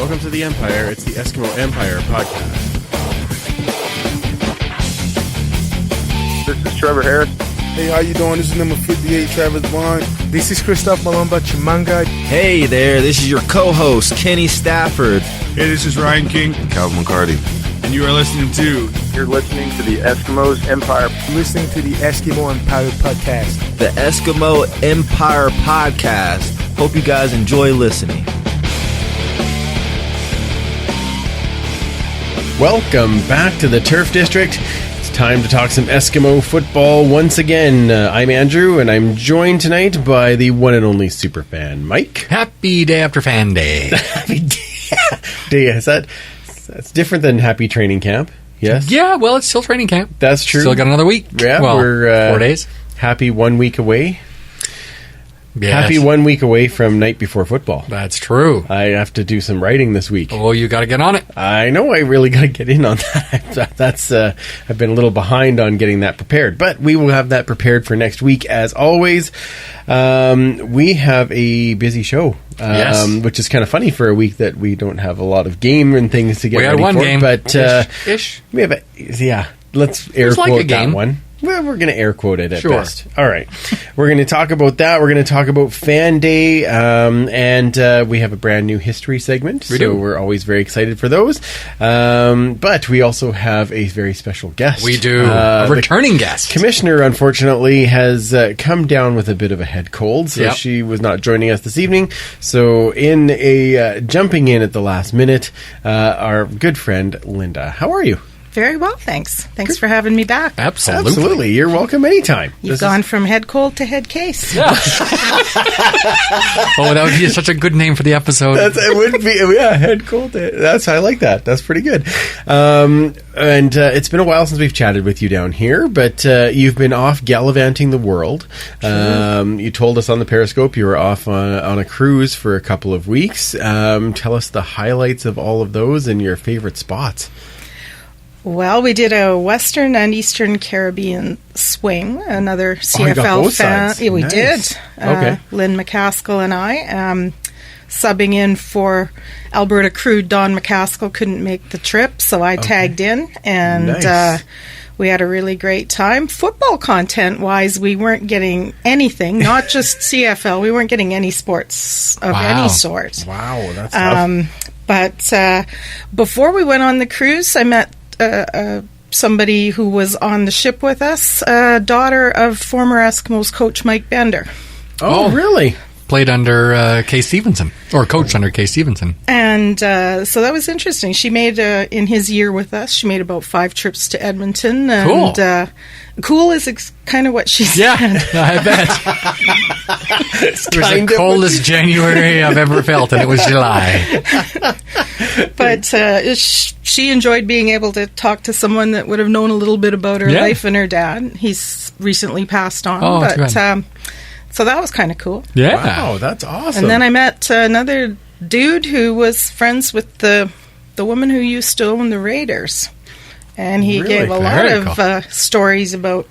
Welcome to the Empire. It's the Eskimo Empire podcast. This is Trevor Harris. Hey, how you doing? This is number 58, Travis Bond. This is Christoph Malomba Chimanga. Hey there, this is your co-host, Kenny Stafford. Hey, this is Ryan King. Calvin McCarty. And you are listening to... You're listening to the Eskimos Empire. Listening to the Eskimo Empire podcast. The Eskimo Empire podcast. Hope you guys enjoy listening. Welcome back to the Turf District. It's time to talk some Eskimo football once again. I'm Andrew, and I'm joined tonight by the one and only Superfan Mike. Happy day after fan day. Happy day. That's different than happy training camp. Yes? Yeah, well, it's still training camp. That's true. Still got another week. Yeah, well, we're 4 days. Happy 1 week away. Yes. Happy 1 week away from night before football. That's true. I have to do some writing this week. Oh, you got to get on it. I know I really got to get in on that. That's I've been a little behind on getting that prepared, but we will have that prepared for next week as always. We have a busy show, yes. Which is kind of funny for a week that we don't have a lot of game and things to get ready for. We had one game, but ish. We have let's air quote like that one. Well, we're going to air quote it at sure. best. All right. We're going to talk about that. We're going to talk about Fan Day, and we have a brand new history segment. We're always very excited for those. But we also have a very special guest. We do. A returning guest. Commissioner, unfortunately, has come down with a bit of a head cold, so she was not joining us this evening. So in a jumping in at the last minute, our good friend, Linda. How are you? Very well, thanks. Thanks for having me back. Absolutely. You're welcome anytime. You've gone from head cold to head case. Yeah. Oh, that would be such a good name for the episode. It would be, head cold. I like that. That's pretty good. And it's been a while since we've chatted with you down here, but you've been off gallivanting the world. You told us on the Periscope you were off on a cruise for a couple of weeks. Tell us the highlights of all of those and your favorite spots. Well, we did a Western and Eastern Caribbean swing. Another CFL fan. Yeah, we did. Okay. Lynn McCaskill and I. Subbing in for Alberta crew, Don McCaskill couldn't make the trip, so I tagged in. And we had a really great time. Football content-wise, we weren't getting anything, not just CFL. We weren't getting any sports of any sort. Wow, that's tough. But before we went on the cruise, I met somebody who was on the ship with us, daughter of former Eskimos coach Mike Bender. Oh, really? Played under Kay Stevenson, or coached under Kay Stevenson. And so that was interesting. She made, in his year with us, she made about 5 trips to Edmonton. And, cool. Cool is kind of what she said. Yeah, I bet. It was the coldest January I've ever felt, and it was July. But she enjoyed being able to talk to someone that would have known a little bit about her life and her dad. He's recently passed on. Oh, but so that was kind of cool. Yeah. Wow, that's awesome. And then I met another dude who was friends with the woman who used to own the Raiders. And he gave a lot of stories about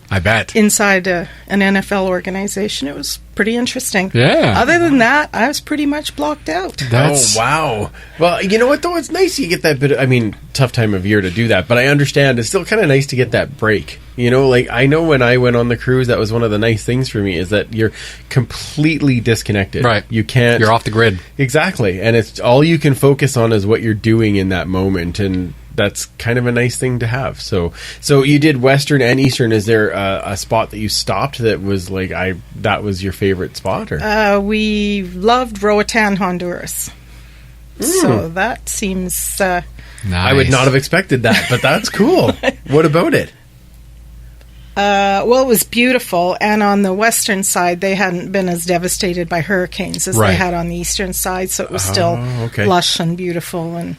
inside an NFL organization. It was pretty interesting. Yeah. Other than that, I was pretty much blocked out. Oh, wow. Well, you know what, though? It's nice you get that bit tough time of year to do that. But I understand it's still kind of nice to get that break. You know, like, I know when I went on the cruise, that was one of the nice things for me, is that you're completely disconnected. Right. You can't... You're off the grid. Exactly. And it's all you can focus on is what you're doing in that moment. And that's kind of a nice thing to have. So you did Western and Eastern. Is there a spot that you stopped that was like that was your favorite spot? Or we loved Roatan, Honduras. So that seems nice. I would not have expected that, but that's cool. What about it? Well, it was beautiful, and on the western side, they hadn't been as devastated by hurricanes as they had on the eastern side, so it was still lush and beautiful and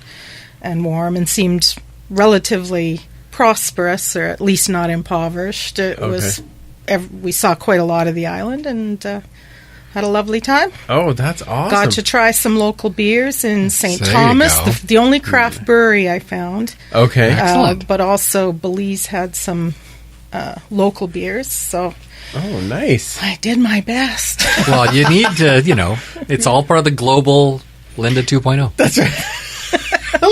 warm, and seemed relatively prosperous, or at least not impoverished. It was. We saw quite a lot of the island, and had a lovely time. Oh, that's awesome! Got to try some local beers in St. Thomas, the only craft brewery I found. Okay, excellent. But also Belize had some local beers, so Oh, nice. I did my best. Well, you need to, it's all part of the global Linda 2.0. That's right.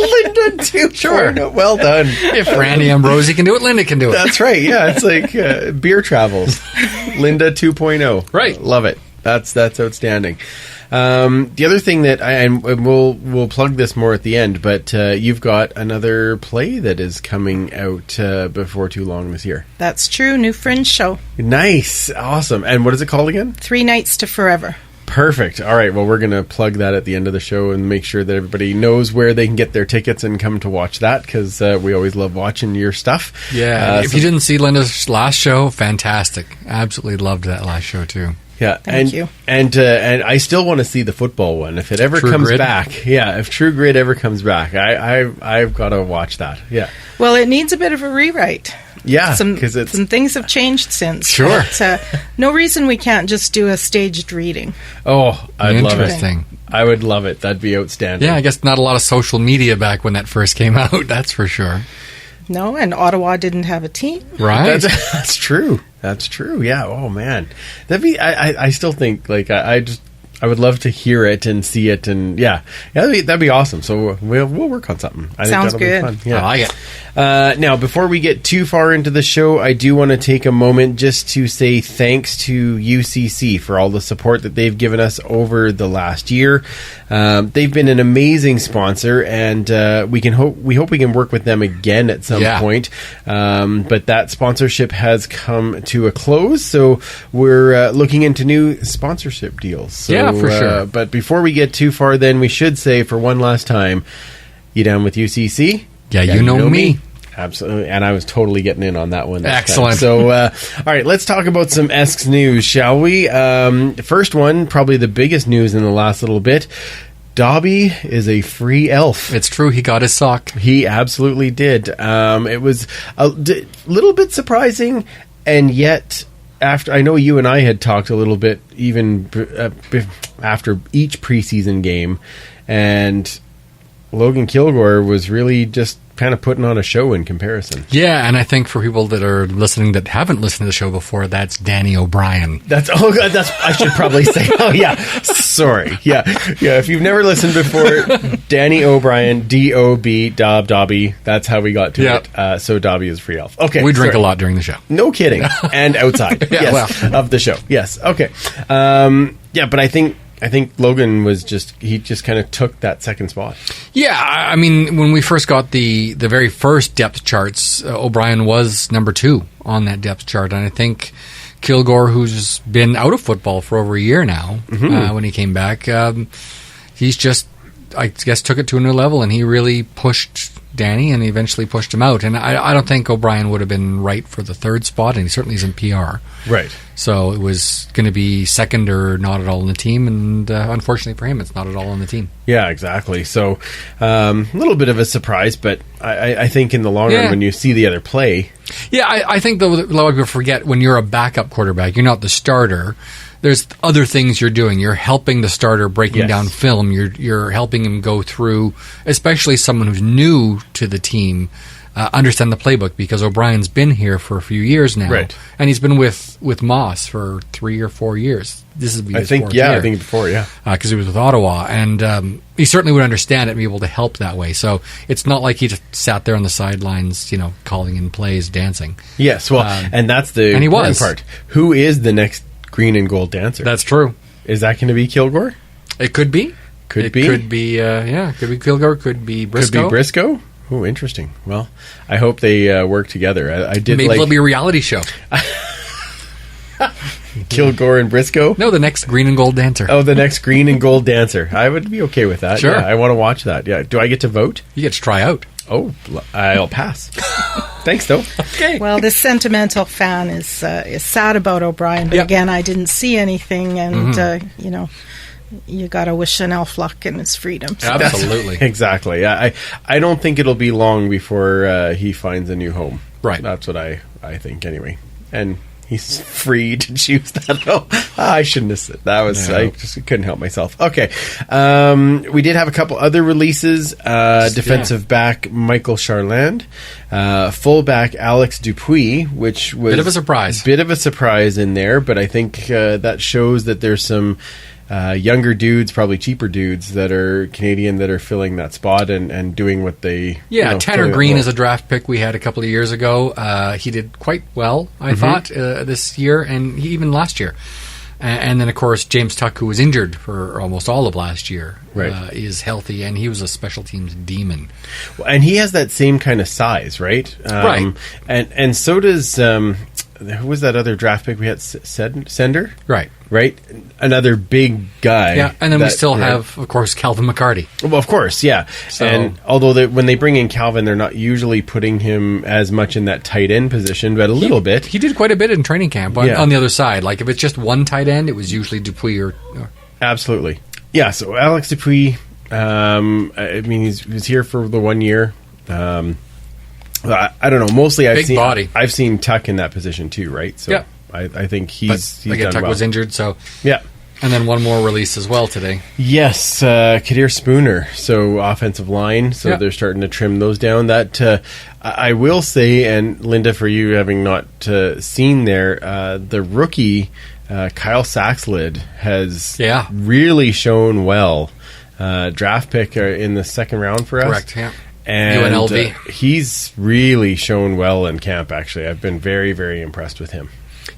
Linda 2.0. Sure. Well done. If Randy Ambrosi can do it, Linda can do it. That's right. Yeah, it's like beer travels. Linda 2.0. Right. Love it. That's outstanding. The other thing that and we'll plug this more at the end, but you've got another play that is coming out before too long this year. That's true. New Fringe show. Nice. Awesome. And what is it called again? 3 Nights to Forever. Perfect. All right. Well, we're going to plug that at the end of the show and make sure that everybody knows where they can get their tickets and come to watch that, because we always love watching your stuff. Yeah. If you didn't see Linda's last show, fantastic. Absolutely loved that last show too. Yeah, Thank you. And I still want to see the football one if it ever comes back. Yeah, if True Grit ever comes back, I've got to watch that. Yeah. Well, it needs a bit of a rewrite. Yeah, some things have changed since. Sure. But, no reason we can't just do a staged reading. Oh, I'd love it. Interesting. I would love it. That'd be outstanding. Yeah, I guess not a lot of social media back when that first came out. That's for sure. No, and Ottawa didn't have a team. Right. That's true. That's true. Yeah. Oh man, that'd be. I still think like I would love to hear it and see it, and that'd be awesome. So we'll work on something. I Sounds think that'll good. be fun. Yeah. I like it. Now, before we get too far into the show, I do want to take a moment just to say thanks to UCC for all the support that they've given us over the last year. They've been an amazing sponsor, and we hope we can work with them again at some point. But that sponsorship has come to a close, so we're looking into new sponsorship deals. So, for sure. But before we get too far, then we should say for one last time, you down with UCC? Yeah, you know me. Absolutely, and I was totally getting in on that one. Excellent. So, all right, let's talk about some Esks news, shall we? First one, probably the biggest news in the last little bit. Dobby is a free elf. It's true, he got his sock. He absolutely did. It was a little bit surprising, and yet, after I know you and I had talked a little bit, even after each preseason game, and Logan Kilgore was really just kind of putting on a show in comparison. Yeah, and I think for people that are listening that haven't listened to the show before, that's Danny O'Brien. I should probably say. Oh yeah, sorry. Yeah. If you've never listened before, Danny O'Brien, D-O-B, Dobby. That's how we got to it. So Dobby is free elf. Okay, we drink a lot during the show. No kidding, and outside. Of the show. Yes. Okay. But I think Logan was just kind of took that second spot. Yeah, I mean, when we first got the very first depth charts, O'Brien was number 2 on that depth chart, and I think Kilgore, who's been out of football for over a year now, when he came back, he's just, I guess, took it to a new level, and he really pushed Danny, and he eventually pushed him out. And I don't think O'Brien would have been right for the 3rd spot, and he certainly is in PR. Right. So it was going to be second or not at all in the team, and unfortunately for him, it's not at all on the team. Yeah, exactly. So a little bit of a surprise, but I think in the long run, when you see the other play... Yeah, I think, though, a lot of people forget when you're a backup quarterback, you're not the starter. There's other things you're doing. You're helping the starter breaking down film. You're helping him go through, especially someone who's new to the team, understand the playbook, because O'Brien's been here for a few years now, and he's been with Moss for 3 or 4 years. This is his 4th year. I think before, because he was with Ottawa, and he certainly would understand it and be able to help that way. So it's not like he just sat there on the sidelines, calling in plays, dancing. Yes, well, and that's the important part. Who is the next green and gold dancer? That's true. Is that going to be Kilgore? It could be. Could be Kilgore. Could be Briscoe. Could be Briscoe. Oh, interesting. Well, I hope they work together. I did. Maybe it'll be a reality show. Kilgore and Briscoe? No, the next green and gold dancer. Oh, the next green and gold dancer. I would be okay with that. Sure. Yeah, I want to watch that. Yeah. Do I get to vote? You get to try out. Oh, I'll pass. Thanks, though. Okay. Well, this sentimental fan is sad about O'Brien, but again, I didn't see anything, and you got to wish an elf luck in his freedom. So. Absolutely. Exactly. Yeah, I don't think it'll be long before he finds a new home. Right. That's what I think, anyway. And he's free to choose that. Oh, I shouldn't have said that. I just couldn't help myself. Okay. We did have a couple other releases. Defensive back Michael Charland. Fullback Alex Dupuis, which was... Bit of a surprise. Bit of a surprise in there, but I think that shows that there's some younger dudes, probably cheaper dudes that are Canadian that are filling that spot and doing what they... Tanner Green is a draft pick we had a couple of years ago. He did quite well, I thought, this year and even last year. And then, of course, James Tuck, who was injured for almost all of last year, is healthy, and he was a special teams demon. Well, and he has that same kind of size, right? Right. And so does... who was that other draft pick we had? Sender? Right. Another big guy. Yeah, and then we still have, of course, Calvin McCarty. Well, of course, yeah. So, and although when they bring in Calvin, they're not usually putting him as much in that tight end position, but a little bit. He did quite a bit in training camp on the other side. Like, if it's just one tight end, it was usually Dupuis or... Absolutely. Yeah, so Alex Dupuis, I mean, he's here for the 1 year. I don't know. Mostly, I've seen Tuck in that position too, right? So yeah. I think he's done Tuck well. was injured, so yeah. And then one more release as well today. Yes, Kadir Spooner. So offensive line. So they're starting to trim those down. That I will say, and Linda, for you having not seen there, the rookie Kyle Saxlid has really shown well. Draft pick in the second round for us. Correct. Yeah. And UNLV. He's really shown well in camp, actually. I've been very, very impressed with him.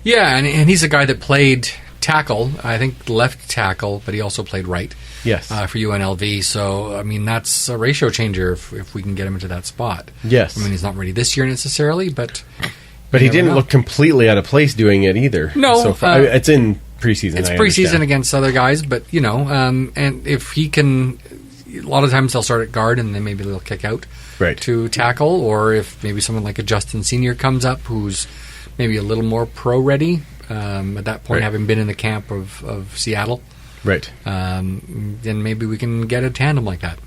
Yeah, and he's a guy that played tackle, I think left tackle, but he also played right. Yes. For UNLV. So, I mean, that's a ratio changer if we can get him into that spot. Yes. I mean, he's not ready this year necessarily, but he didn't look completely out of place doing it either. No. So it's in preseason. It's preseason against other guys, but, and if he can... A lot of times they'll start at guard and then maybe they'll kick out to tackle, or if maybe someone like a Justin Senior comes up who's maybe a little more pro-ready at that point, having been in the camp of Seattle. Right. Then maybe we can get a tandem like that.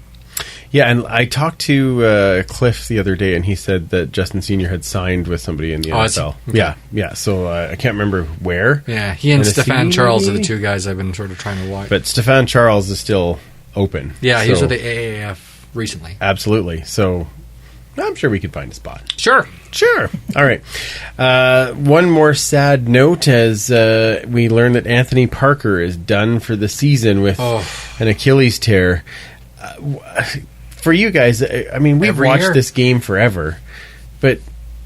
Yeah, and I talked to Cliff the other day, and he said that Justin Senior had signed with somebody in the NFL. Okay. Yeah. So I can't remember where. Yeah, he and Stefan Charles are the two guys I've been sort of trying to watch. But Stefan Charles is still open. Yeah, he was with the AAF recently. Absolutely. So I'm sure we could find a spot. Sure. All right. One more sad note as we learn that Anthony Parker is done for the season with an Achilles tear. For you guys, I mean, we've watched this game forever, but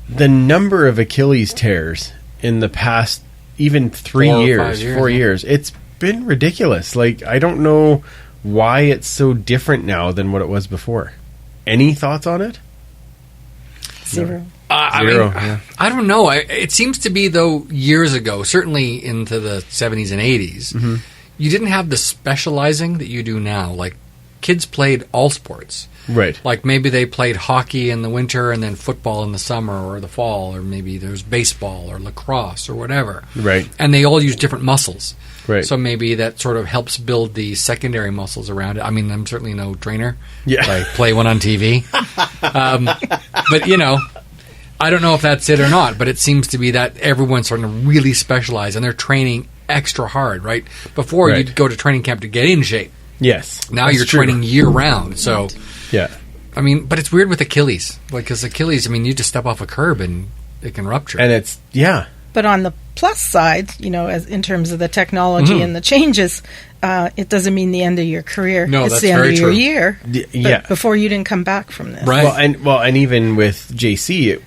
the number of Achilles tears in the past even 4 years, it's been ridiculous. Like, I don't know why it's so different now than what it was before. Any thoughts on it? Zero. I mean, I don't know. It seems to be, though, years ago, certainly into the 70s and 80s, you didn't have the specializing that you do now. Like, kids played all sports. Right. Like, maybe they played hockey in the winter and then football in the summer or the fall, or maybe there's baseball or lacrosse or whatever. Right. And they all use different muscles. Right. So maybe that sort of helps build the secondary muscles around it. I mean, I'm certainly no trainer. Yeah. I play one on TV. But, I don't know if that's it or not, but it seems to be that everyone's starting to really specialize and they're training extra hard, right? Before you'd go to training camp to get in shape. Yes. Now you're training year round. So, yeah. I mean, but it's weird with Achilles. Like, because Achilles, I mean, you just step off a curb and it can rupture. And it's, But on the plus side, as in terms of the technology and the changes, it doesn't mean the end of your career. No, it's that's the end very of true. your year. Yeah. Before you didn't come back from this. Right. And even with JC,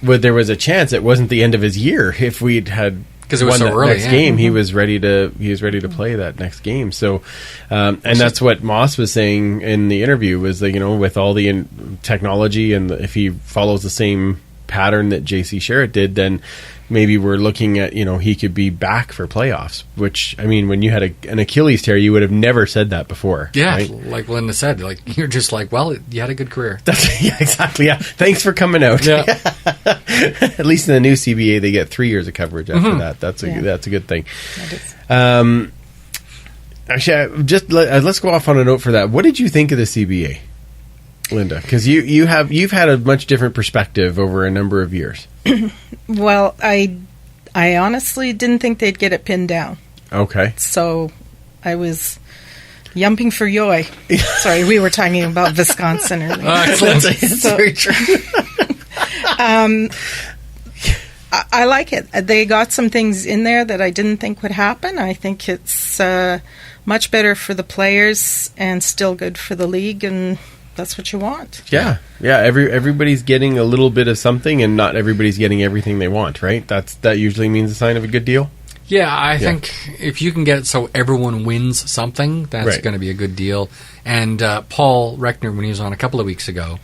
there was a chance it wasn't the end of his year if we'd had. Because it was so early. Next game, he was ready to play that next game. So, and that's what Moss was saying in the interview was that with all the technology and if he follows the same pattern that JC Sherritt did, then maybe we're looking at he could be back for playoffs. Which I mean, when you had an Achilles tear, you would have never said that before. Yeah, right? like Linda said, like you're just like, well, you had a good career. Yeah, exactly. Yeah, thanks for coming out. Yeah. At least in the new CBA, they get 3 years of coverage after that. That's a good thing. Actually, let's go off on a note for that. What did you think of the CBA, Linda? Because you've had a much different perspective over a number of years. Well, I honestly didn't think they'd get it pinned down. Okay. So I was yumping for joy. Sorry, we were talking about Wisconsin earlier. Excellent. That's very true. I like it. They got some things in there that I didn't think would happen. I think it's much better for the players and still good for the league, and that's what you want. Yeah. Everybody's getting a little bit of something, and not everybody's getting everything they want, right? That usually means a sign of a good deal. Yeah, I think if you can get it so everyone wins something, that's going to be a good deal. And Paul Reckner, when he was on a couple of weeks ago,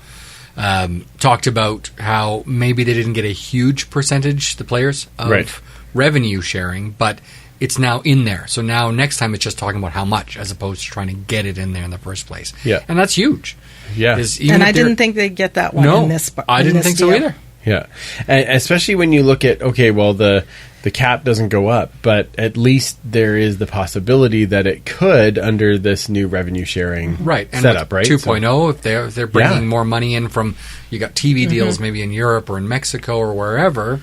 talked about how maybe they didn't get a huge percentage, the players, of revenue sharing, but it's now in there. So now next time it's just talking about how much as opposed to trying to get it in there in the first place. Yeah. And that's huge. Yeah. And I didn't think they'd get that one in this. I didn't think so either. Yeah. And especially when you look at, okay, well, the cap doesn't go up, but at least there is the possibility that it could under this new revenue sharing setup, right? 2.0, if they're bringing more money in from, you got TV deals maybe in Europe or in Mexico or wherever,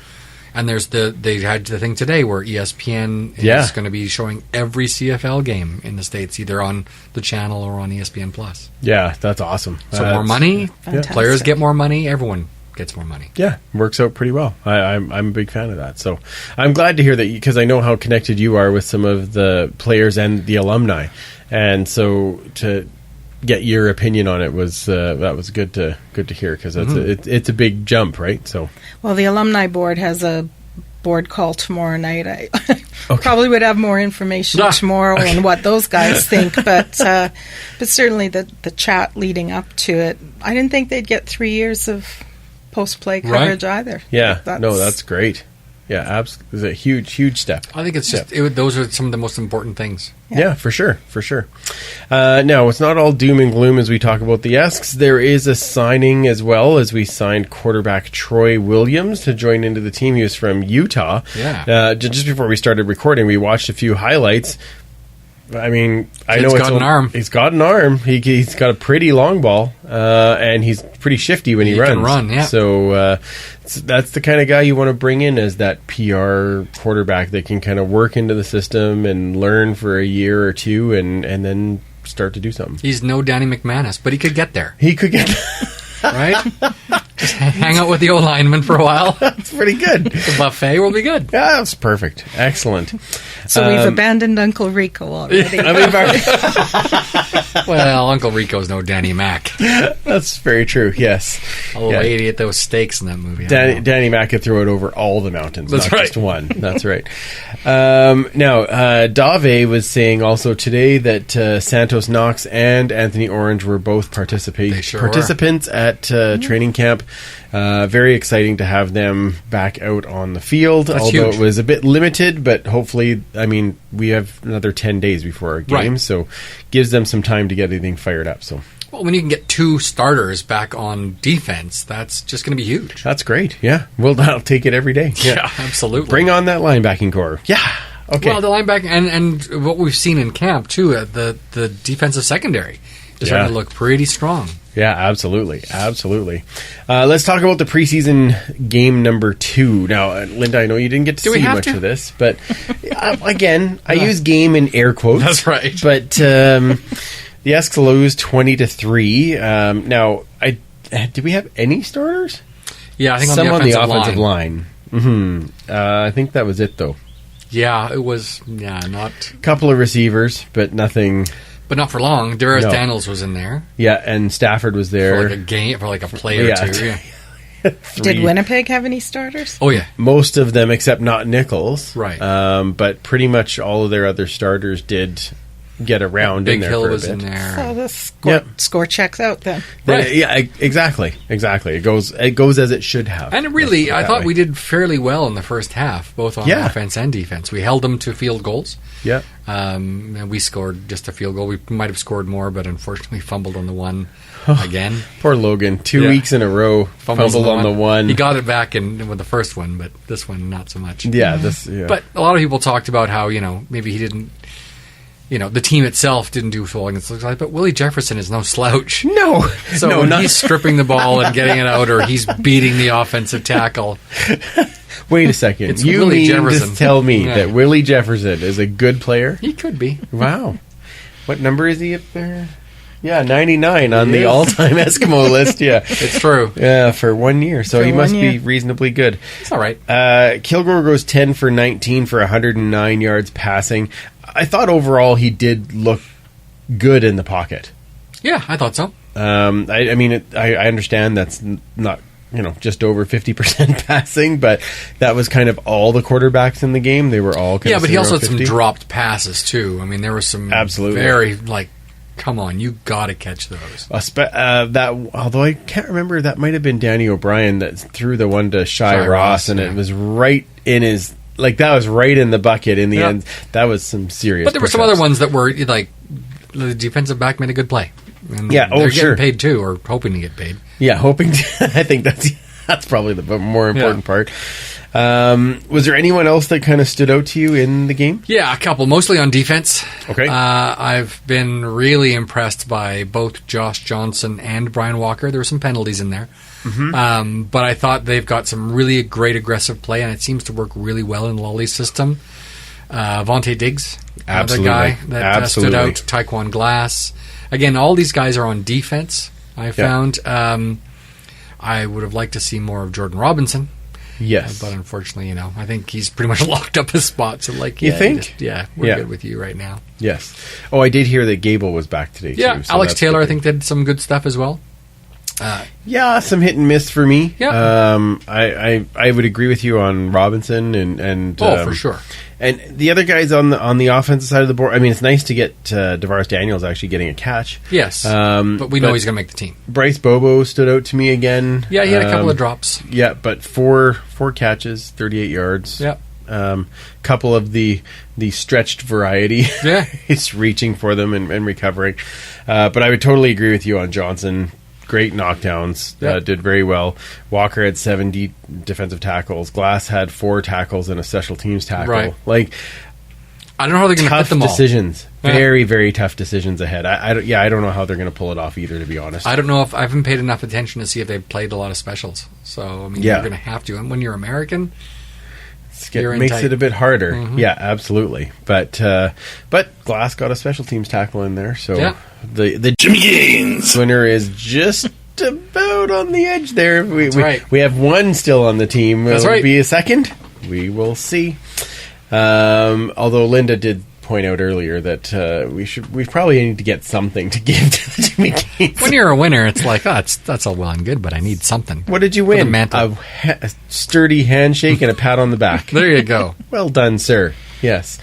and they had the thing today where ESPN is going to be showing every CFL game in the States, either on the channel or on ESPN Plus. Yeah, that's awesome. So more money, players get more money, everyone gets more money. Yeah, works out pretty well. I'm a big fan of that. So I'm glad to hear that, because I know how connected you are with some of the players and the alumni, and so to get your opinion on it was that was good to hear, because it's a big jump, right? So well, the alumni board has a board call tomorrow night. I probably would have more information tomorrow on what those guys think, but certainly the chat leading up to it, I didn't think they'd get 3 years of post-play coverage either. Yeah, that's great. Yeah, absolutely. It's a huge step. I think it's just those are some of the most important things. Yeah, for sure. Now, it's not all doom and gloom as we talk about the Esks. There is a signing as well, as we signed quarterback Troy Williams to join into the team. He was from Utah. Yeah. Just before we started recording, we watched a few highlights. I mean, I know he's got an arm. He's got an arm. He's got a pretty long ball, and he's pretty shifty when he runs. Can run, yeah. So that's the kind of guy you want to bring in as that PR quarterback that can kind of work into the system and learn for a year or two, and then start to do something. He's no Danny McManus, but he could get there. He could get right? Just hang out with the old lineman for a while. That's pretty good. The buffet will be good. Yeah, that's perfect. Excellent. So we've abandoned Uncle Rico already. Well, Uncle Rico's no Danny Mac. That's very true, yes. A little lady at those steaks in that movie. Danny Mac could throw it over all the mountains, That's not right. just one. That's right. Now, Dobby was saying also today that Santos Knox and Anthony Orange were both participants at training camp. Very exciting to have them back out on the field, That's although huge. it was a bit limited, but hopefully, I mean, we have another 10 days before our game, so gives them some time to get everything fired up. So, well, when you can get two starters back on defense, that's just going to be huge. That's great, yeah. I'll take it every day. Yeah, absolutely. Bring on that linebacking core. Yeah. Okay. Well, the linebacker and what we've seen in camp too, the defensive secondary is starting to look pretty strong. Yeah, absolutely. Let's talk about the preseason game number 2. Now, Linda, I know you didn't get to see much of this, but again, I use game in air quotes. That's right. But the Esks lose 20-3. Now, did we have any starters? Yeah, I think some on the offensive line. I think that was it, though. Yeah, it was. Yeah, not a couple of receivers, but nothing. But not for long. Darius Daniels was in there. Yeah, and Stafford was there for like a game, for like a play or two. Yeah. Did Winnipeg have any starters? Oh yeah, most of them except not Nichols. Right. But pretty much all of their other starters did get around in there. Big Hill for a was bit. in there. So the score checks out then. Right. Yeah, exactly. It goes as it should have. And really, I thought we did fairly well in the first half, both on offense and defense. We held them to field goals. Yeah. And we scored just a field goal. We might have scored more, but unfortunately fumbled on the one again. Poor Logan. 2 weeks in a row, fumbled on the one. He got it back with the first one, but this one not so much. Yeah, But a lot of people talked about how, maybe he didn't, the team itself didn't do so well against the guys, but Willie Jefferson is no slouch. No. So when he's stripping the ball and getting it out, or he's beating the offensive tackle. Wait a second. It's you Willie mean Jefferson. to tell me that Willie Jefferson is a good player? He could be. Wow. What number is he up there? Yeah, 99 on the all-time Eskimo list. Yeah, It's true. yeah, for 1 year. So For he must 1 be year. reasonably good. It's all right. Kilgore goes 10 for 19 for 109 yards passing. I thought overall he did look good in the pocket. Yeah, I thought so. I mean, I understand that's not, just over 50% passing, but that was kind of all the quarterbacks in the game. They were all kind Yeah, of but he also had some 50. dropped passes, too. I mean, there were some Absolutely. very, come on, you got to catch those. Although I can't remember, that might have been Danny O'Brien that threw the one to Shai Ross, and yeah. it was right in his, that was right in the bucket in the Yeah. end. That was some serious. But there were some push-ups. other ones that were, the defensive back made a good play. And Yeah, they're sure. getting paid, too, or hoping to get paid. Yeah, hoping. I think that's probably the more important part. Was there anyone else that kind of stood out to you in the game? Yeah, a couple, mostly on defense. Okay. I've been really impressed by both Josh Johnson and Brian Walker. There were some penalties in there. Mm-hmm. But I thought they've got some really great aggressive play, and it seems to work really well in Lolly's system. Vontae Diggs, Absolutely. the guy that stood Absolutely. out. Taekwon Glass. Again, all these guys are on defense, I found. I would have liked to see more of Jordan Robinson. Yes. But unfortunately, I think he's pretty much locked up his spot. So, You think? We're good with you right now. Yes. Oh, I did hear that Gable was back today, Yeah, too. so Alex that's Taylor, good. I think, did some good stuff as well. Yeah, some hit and miss for me. Yeah. I would agree with you on Robinson and For sure. And the other guys on the offensive side of the board. I mean, it's nice to get DeVaris Daniels actually getting a catch. Yes, but we know he's going to make the team. Bryce Bobo stood out to me again. Yeah, he had a couple of drops. Yeah, but four catches, 38 yards. Yeah. Couple of the stretched variety. Yeah. He's reaching for them and recovering. But I would totally agree with you on Johnson. Great knockdowns. Yeah. Did very well. Walker had 70 defensive tackles. Glass had 4 tackles and a special teams tackle. Right. I don't know how they're going to Tough fit them all. decisions. Yeah. Very, very tough decisions ahead. I don't know how they're going to pull it off either, to be honest. I don't know if I haven't paid enough attention to see if they've played a lot of specials. So, I mean, Yeah. you're going to have to. And when you're American, It makes it a bit harder. Yeah, absolutely. But Glass got a special teams tackle in there, so Yeah. the Jimmy Gaines winner is just about on the edge there. We have one still on the team. That's Will it right. be a second? We will see. Although Linda did point out earlier that we probably need to get something to give to the Jimmy Gaines. when you're a winner, it's like, that's all well and good, but I need something. What did you For the win? mantle. A sturdy handshake and a pat on the back. There you go. Well done, sir. Yes.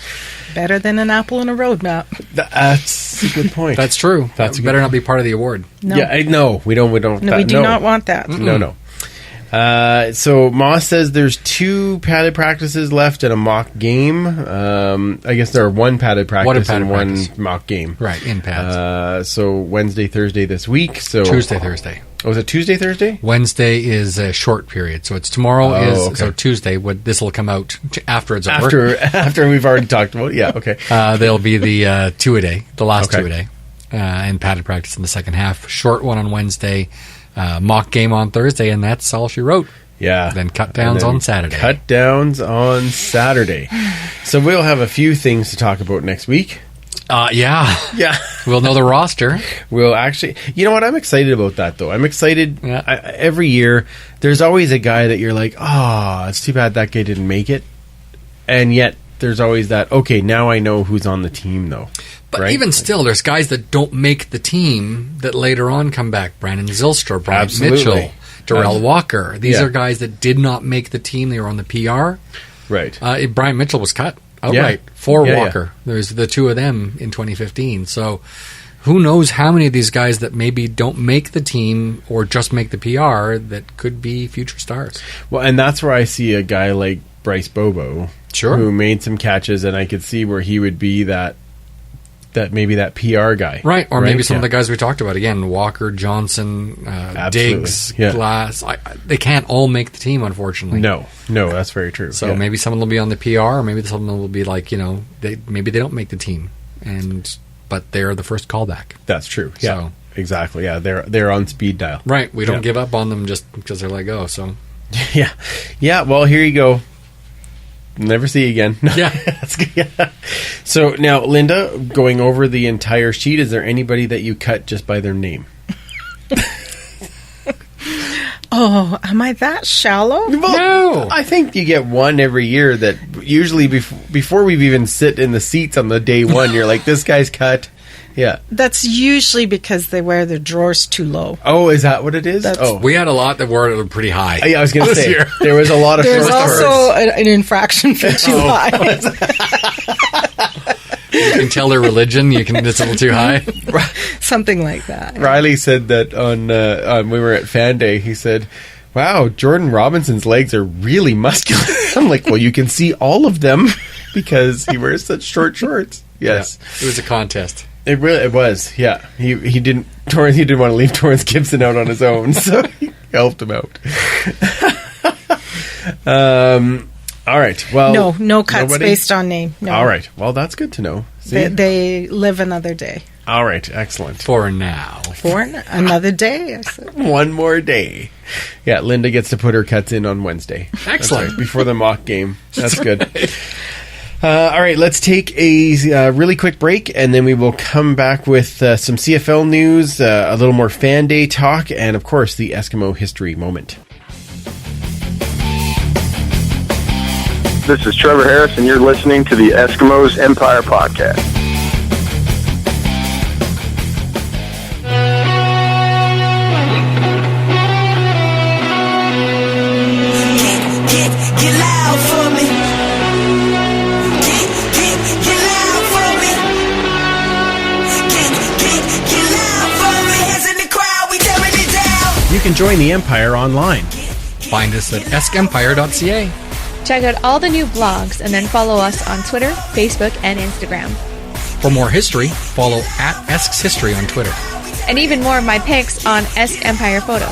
Better than an apple in a roadmap. That's a good point. That's true. That's That a better good not be part of the award. No. Yeah, no, we don't. No, we do not want that. No. So Moss says there's 2 padded practices left and a mock game. I guess there are 1 padded practice and 1 mock game. Right, in pads. So Wednesday, Thursday this week. So Tuesday, Thursday. Oh, is it Tuesday, Thursday? Wednesday is a short period, so it's tomorrow so Tuesday. This will come out after it's over. After we've already talked about it. Yeah, okay. There'll be the 2-a-day, the last Okay. 2-a-day, and padded practice in the second half. Short one on Wednesday, mock game on Thursday, and that's all she wrote. Yeah. Then cut downs on Saturday. Cut downs on Saturday. So we'll have a few things to talk about next week. Yeah. Yeah. We'll know the roster. We'll actually... You know what? I'm excited about that, though. I'm excited. Yeah. Every year, there's always a guy that you're like, it's too bad that guy didn't make it. And yet, there's always that, okay, now I know who's on the team, though. But right? even still, there's guys that don't make the team that later on come back. Brandon Zylstra, Brian Absolutely. Mitchell, Darrell Walker. These Yeah. are guys that did not make the team. They were on the PR. Right. Brian Mitchell was cut outright for Yeah, Walker. There's the 2 of them in 2015. So who knows how many of these guys that maybe don't make the team or just make the PR that could be future stars. Well, and that's where I see a guy like Bryce Bobo, Sure. who made some catches, and I could see where he would be that PR guy. Right, or maybe some of Yeah. the guys we talked about. Again, Walker, Johnson, Absolutely. Diggs, Yeah. Glass. They can't all make the team, unfortunately. No, that's very true. So Yeah. maybe some of them will be on the PR, or maybe some of them will be like, maybe they don't make the team, but they're the first callback. That's true. Yeah, So- exactly. Yeah, they're on speed dial. Right, we don't Yeah. give up on them just because they're let go. So Yeah. Well, here you go. never see you again. Yeah. That's good. Yeah. So now, Linda, going over the entire sheet, is there anybody that you cut just by their name? Oh, am I that shallow? Well, no. I think you get one every year that usually before we've even sit in the seats on the day one, you're like, this guy's cut. Yeah. That's usually because they wear their drawers too low. Oh, is that what it is? We had a lot that were pretty high. Yeah, I was going to say, there was a lot of There's also an infraction for too high. You can tell their religion. It's a little too high. Something like that. Riley said that on we were at Fan Day. He said, "Wow, Jordan Robinson's legs are really muscular." I'm like, "Well, you can see all of them because he wears such short shorts." Yes, yeah, it was a contest. It was. Yeah, he didn't want to leave Torrance Gibson out on his own, so he helped him out. All right. Well, no cuts based on name. No. All right. Well, that's good to know. They live another day. All right. Excellent. For now. Another day. I said. One more day. Yeah, Linda gets to put her cuts in on Wednesday. Excellent. Right, before the mock game. That's good. All right. Let's take a really quick break, and then we will come back with some CFL news, a little more Fan Day talk, and, of course, the Eskimo history moment. This is Trevor Harris, and you're listening to the Eskimos Empire Podcast. Get loud for me. Get loud for me. Get loud for me. Hands in the crowd, we tearing it down. You can join the Empire online. Find us at eskempire.ca. Check out all the new blogs and then follow us on Twitter, Facebook, and Instagram. For more history, follow at Esks History on Twitter. And even more of my pics on Esks Empire Photo.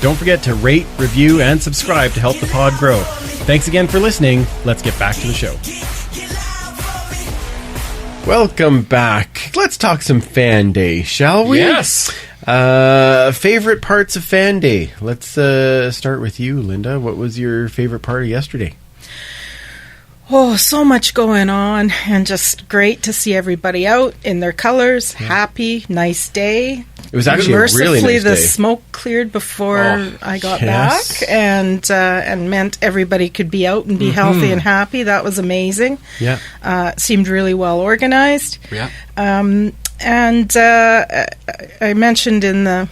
Don't forget to rate, review, and subscribe to help the pod grow. Thanks again for listening. Let's get back to the show. Welcome back. Let's talk some Fan Day, shall we? Yes. Favorite parts of Fan Day. Let's start with you, Linda. What was your favorite part of yesterday? Oh, so much going on, and just great to see everybody out in their colors. Happy, nice day. It was actually a really nice day. The smoke cleared before I got back, and meant everybody could be out and be healthy and happy. That was amazing. Yeah, seemed really well organized. Yeah, and I mentioned in the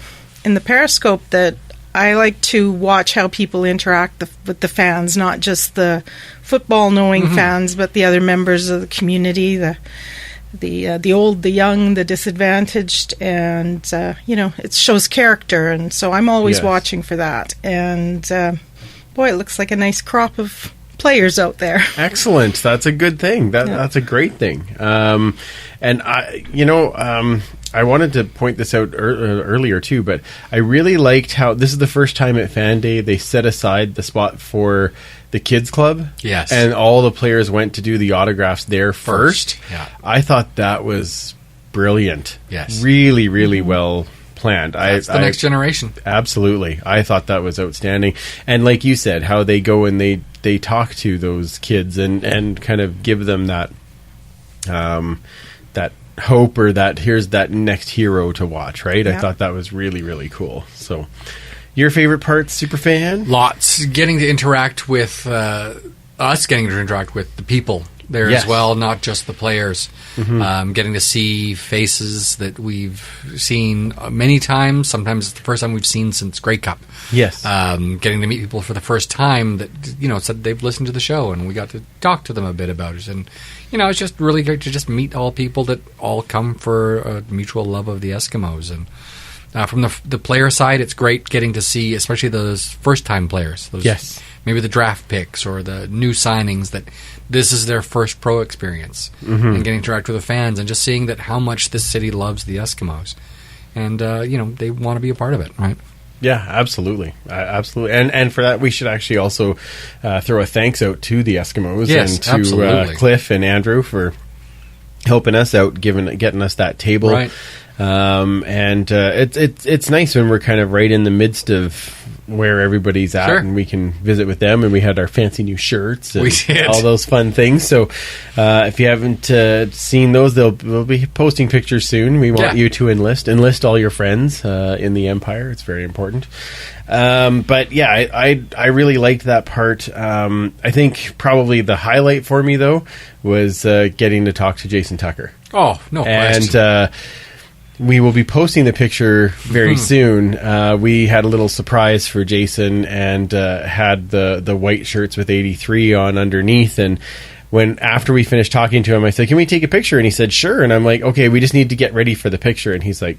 Periscope that I like to watch how people interact with the fans, not just the football-knowing fans, but the other members of the community, the old, the young, the disadvantaged, and it shows character, and so I'm always watching for that. And boy, it looks like a nice crop of players out there. Excellent. That's a good thing. That's a great thing. And I wanted to point this out earlier too, but I really liked how this is the first time at Fan Day they set aside the spot for the kids club. Yes. And all the players went to do the autographs there first. Yeah. I thought that was brilliant. Yes. Really, really well planned. That's the next generation. Absolutely. I thought that was outstanding. And like you said, how they go and they talk to those kids and kind of give them that that hope, or that here's that next hero to watch, right? Yeah. I thought that was really, really cool. So your favorite part, Superfan? Lots. Getting to interact with getting to interact with the people there as well, not just the players. Getting to see faces that we've seen many times. Sometimes it's the first time we've seen since Grey Cup. Yes. Getting to meet people for the first time that, said they've listened to the show, and we got to talk to them a bit about it. And, it's just really great to just meet all people that all come for a mutual love of the Eskimos. And from the player side, it's great getting to see, especially those first-time players. Maybe the draft picks or the new signings that this is their first pro experience, and getting to interact with the fans and just seeing that how much this city loves the Eskimos, and they want to be a part of it, right? Yeah, absolutely, absolutely, and for that we should actually also throw a thanks out to the Eskimos and to Cliff and Andrew for helping us out, getting us that table. Right. And it's nice when we're kind of right in the midst of where everybody's at, and we can visit with them, and we had our fancy new shirts and all those fun things. So if you haven't seen those, we'll be posting pictures soon. We want you to enlist all your friends in the Empire. It's very important. But yeah, I really liked that part. I think probably the highlight for me though was getting to talk to Jason Tucker. Oh, no question. And we will be posting the picture very soon. We had a little surprise for Jason and had the white shirts with 83 on underneath. And after we finished talking to him, I said, "Can we take a picture?" And he said, "Sure." And I'm like, "Okay, we just need to get ready for the picture." And he's like,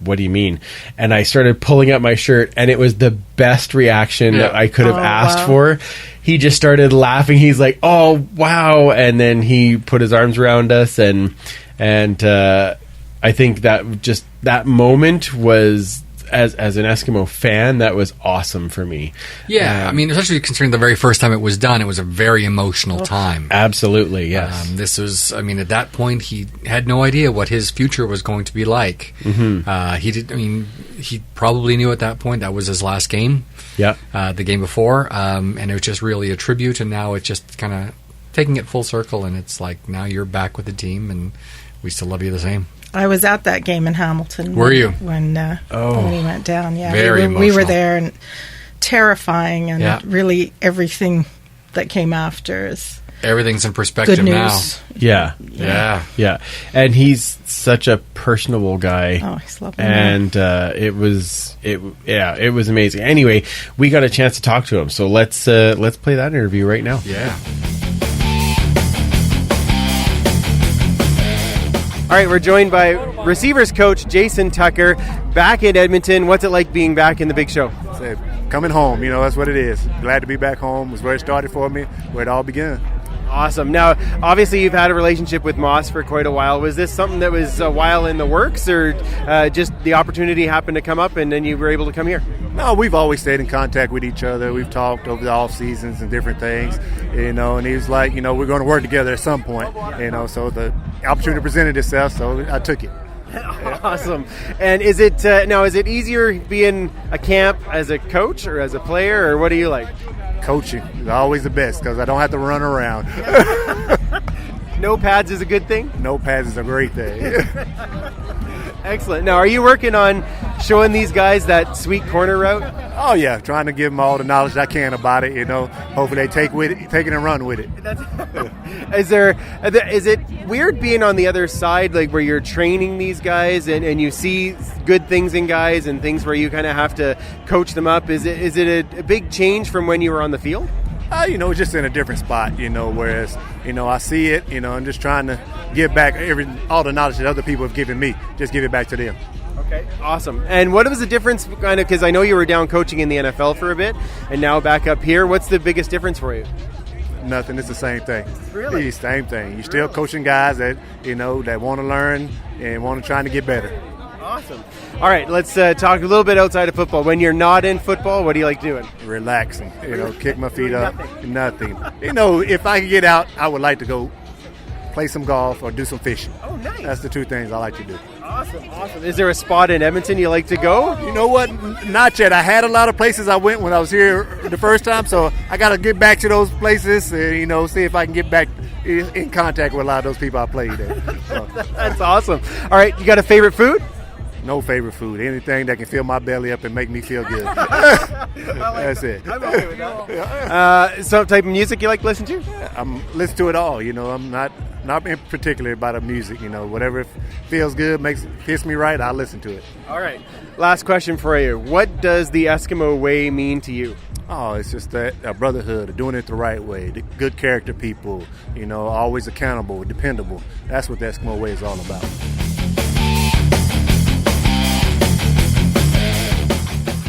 "What do you mean?" And I started pulling up my shirt, and it was the best reaction that I could have asked for. He just started laughing. He's like, "Oh, wow." And then he put his arms around us, and I think that moment was, as an Eskimo fan, that was awesome for me. Yeah, I mean, especially considering the very first time it was done, it was a very emotional time. Absolutely, yes. This was, I mean, at that point, he had no idea what his future was going to be like. He probably knew at that point that was his last game. Yeah, the game before, and it was just really a tribute. And now it's just kind of taking it full circle, and it's like now you're back with the team, and we still love you the same. I was at that game in Hamilton. Were you? When he went down, yeah. Very we were there, and terrifying, and really everything that came after is... Everything's in perspective good news now. Yeah. And he's such a personable guy. Oh, he's lovely. And it was amazing. Anyway, we got a chance to talk to him, so let's play that interview right now. Yeah. All right, we're joined by receivers coach Jason Tucker back in Edmonton. What's it like being back in the big show? Coming home, that's what it is. Glad to be back home. It was where it started for me, where it all began. Awesome. Now, obviously, you've had a relationship with Moss for quite a while. Was this something that was a while in the works, or just the opportunity happened to come up and then you were able to come here? No, we've always stayed in contact with each other. We've talked over the off seasons and different things, and he was like, we're going to work together at some point, so the opportunity presented itself, so I took it. Awesome. And is it easier being a camp as a coach or as a player, or what do you like? Coaching is always the best because I don't have to run around. No pads is a good thing? No pads is a great thing. Excellent. Now, are you working on showing these guys that sweet corner route? Oh, yeah. Trying to give them all the knowledge I can about it, Hopefully they take it and run with it. Is it weird being on the other side, like where you're training these guys and you see good things in guys and things where you kind of have to coach them up? Is it a big change from when you were on the field? Just in a different spot, whereas, I see it, I'm just trying to give back all the knowledge that other people have given me, just give it back to them. Okay, awesome. And what was the difference, kind of, because I know you were down coaching in the NFL for a bit, and now back up here. What's the biggest difference for you? Nothing. It's the same thing. Really? It's the same thing. You're still coaching guys that, that want to learn and want to try to get better. Awesome. All right, let's talk a little bit outside of football. When you're not in football, what do you like doing? Relaxing. Kick my feet up. Nothing. If I could get out, I would like to go play some golf or do some fishing. Oh, nice. That's the two things I like to do. Awesome. Is there a spot in Edmonton you like to go? You know what? Not yet. I had a lot of places I went when I was here the first time, so I got to get back to those places and, see if I can get back in contact with a lot of those people I played at. So. That's awesome. All right, you got a favorite food? No favorite food. Anything that can fill my belly up and make me feel good. That's it. I'm okay with that. Some type of music you like to listen to? I'm listen to it all. I'm not in particular about the music. Whatever feels good, hits me right, I'll listen to it. All right. Last question for you. What does the Eskimo way mean to you? Oh, it's just that a brotherhood of doing it the right way. The good character people, always accountable, dependable. That's what the Eskimo way is all about.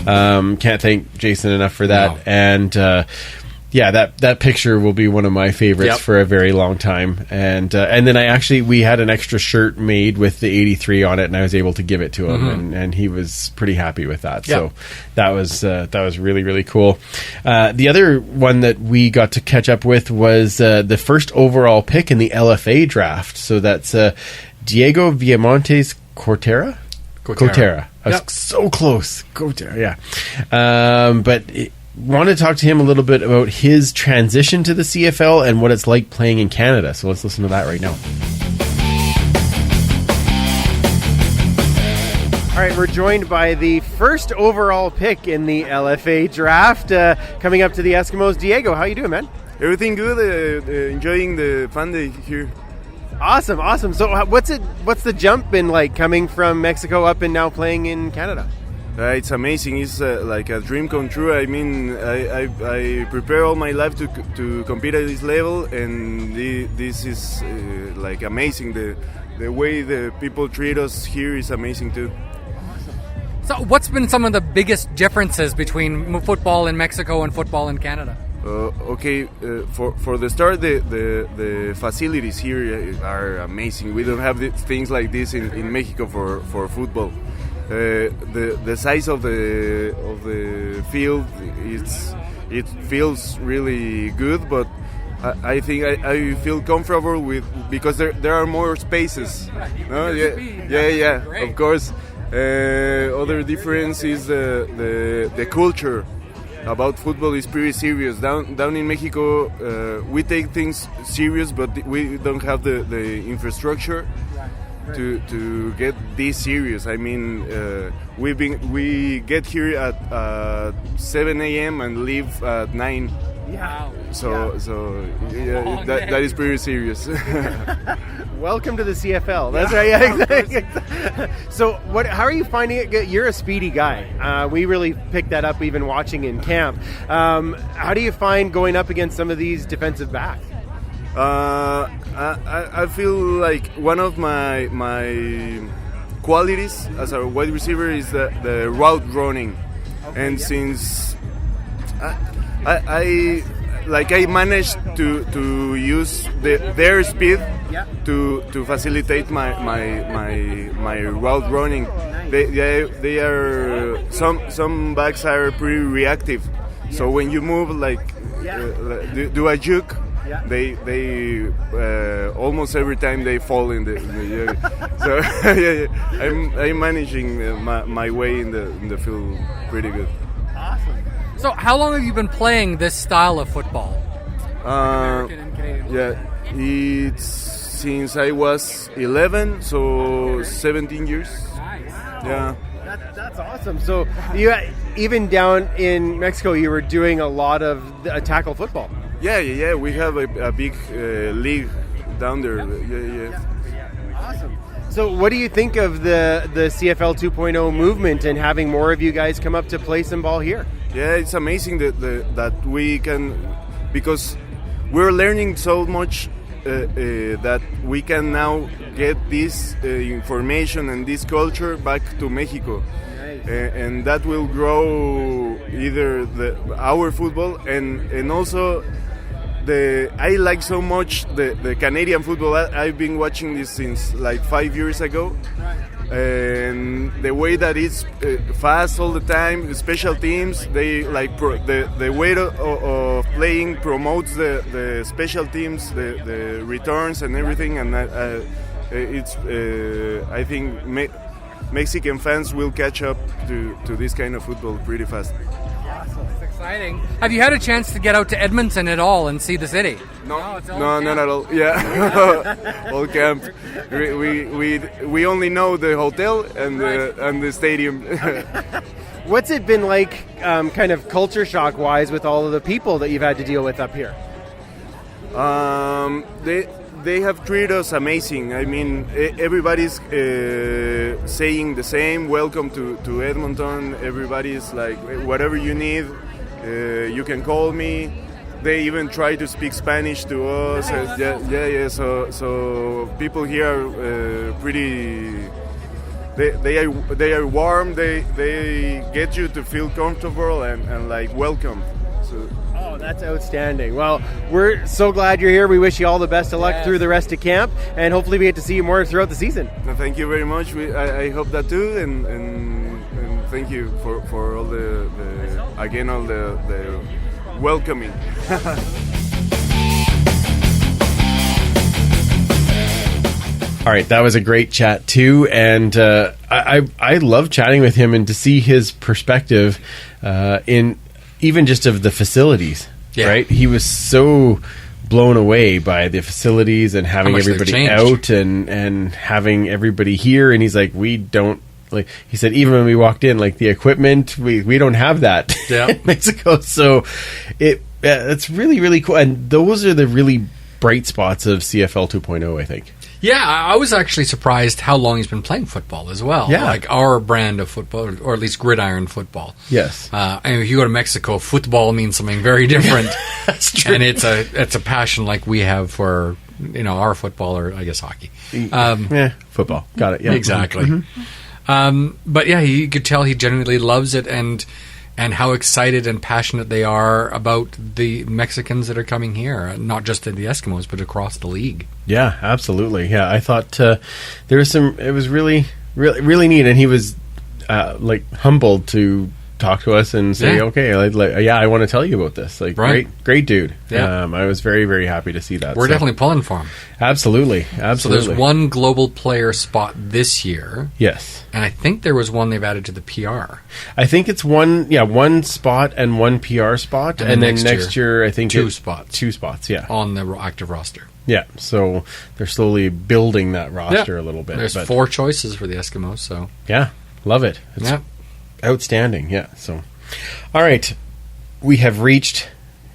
Can't thank Jason enough for that. No. And that picture will be one of my favorites for a very long time. And then we had an extra shirt made with the 83 on it, and I was able to give it to him, and he was pretty happy with that. So that was really, really cool. The other one that we got to catch up with was the first overall pick in the LFA draft. So that's Diego Villamontes Cortera. Kotera. I was so close. Kotera, yeah. Want to talk to him a little bit about his transition to the CFL and what it's like playing in Canada. So let's listen to that right now. All right, we're joined by the first overall pick in the LFA draft, coming up to the Eskimos. Diego, how you doing, man? Everything good. Enjoying the fun day here. Awesome. So, what's the jump been like coming from Mexico up and now playing in Canada? It's amazing. It's like a dream come true. I mean, I prepare all my life to compete at this level, and this is like amazing. The way the people treat us here is amazing too. So what's been some of the biggest differences between football in Mexico and football in Canada? For the start, the facilities here are amazing. We don't have things like this in Mexico for football. The size of the field, it feels really good, but I think I feel comfortable because there are more spaces. No? Yeah, of course. Other difference is the culture about football is pretty serious. Down in Mexico, we take things serious, but we don't have the infrastructure to get this serious. I mean, we get here at 7 a.m. and leave at 9. Yeah. That is pretty serious. Welcome to the CFL. That's right. Yeah, so, how are you finding it? You're a speedy guy. We really picked that up even watching in camp. How do you find going up against some of these defensive backs? I feel like one of my qualities as a wide receiver is the route running, and since I managed to use their speed to facilitate my route running. They are some backs are pretty reactive, so when you move do a juke. They almost every time they fall in the so I'm managing my way in the field pretty good. Awesome. So how long have you been playing this style of football? American and Canadian. It's since I was 11, so 17 years. Nice. Yeah. That's awesome. So even down in Mexico, you were doing a lot of tackle football. Yeah. We have a big league down there. Yeah. Awesome. So what do you think of the CFL 2.0 movement and having more of you guys come up to play some ball here? Yeah, it's amazing that we can, because we're learning so much that we can now get this information and this culture back to Mexico. Nice. And that will grow either our football and also I like so much the Canadian football. I've been watching this since like 5 years ago. And the way that it's fast all the time, the special teams, they like the way of playing promotes the special teams, the returns and everything, and it's I think Mexican fans will catch up to this kind of football pretty fast. It's exciting. Have you had a chance to get out to Edmonton at all and see the city? No, not at all. Yeah, all camp. We only know the hotel and the stadium. What's it been like, kind of culture shock wise, with all of the people that you've had to deal with up here? They have treated us amazing. I mean, everybody's saying the same. Welcome to Edmonton. Everybody's like, whatever you need, you can call me. They even try to speak Spanish to us. Yeah. So people here are pretty. They are warm. They get you to feel comfortable and like welcome. So. Oh, that's outstanding. Well, we're so glad you're here. We wish you all the best of luck through the rest of camp, and hopefully we get to see you more throughout the season. Thank you very much. I hope that too, and thank you for all the welcoming. All right, that was a great chat too, and I love chatting with him and to see his perspective in even just of the facilities. Yeah. Right, he was so blown away by the facilities and having everybody out and having everybody here, and he's like, we don't. Like he said, even when we walked in, like the equipment, we don't have that in Mexico. So it's really, really cool. And those are the really bright spots of CFL 2.0, I think. Yeah, I was actually surprised how long he's been playing football as well. Yeah. Like our brand of football, or at least gridiron football. Yes. And if you go to Mexico, football means something very different. That's true. And it's a passion like we have for, our football, or I guess hockey. Football. Got it. Yeah. Exactly. But yeah, you could tell he genuinely loves it, and how excited and passionate they are about the Mexicans that are coming here, not just in the Eskimos, but across the league. Yeah, absolutely. Yeah, I thought there was it was really, really, really neat, and he was humbled to talk to us and say, okay, I want to tell you about this. Like, great dude. Yeah. I was very, very happy to see that. We're definitely pulling for him. Absolutely. So there's one global player spot this year. Yes. And I think there was one they've added to the PR. I think it's one spot and one PR spot. And then next year, I think two spots. Two spots, yeah. On the active roster. Yeah, so they're slowly building that roster a little bit. There's 4 choices for the Eskimos, so. Yeah, love it. It's outstanding, yeah. So, all right, we have reached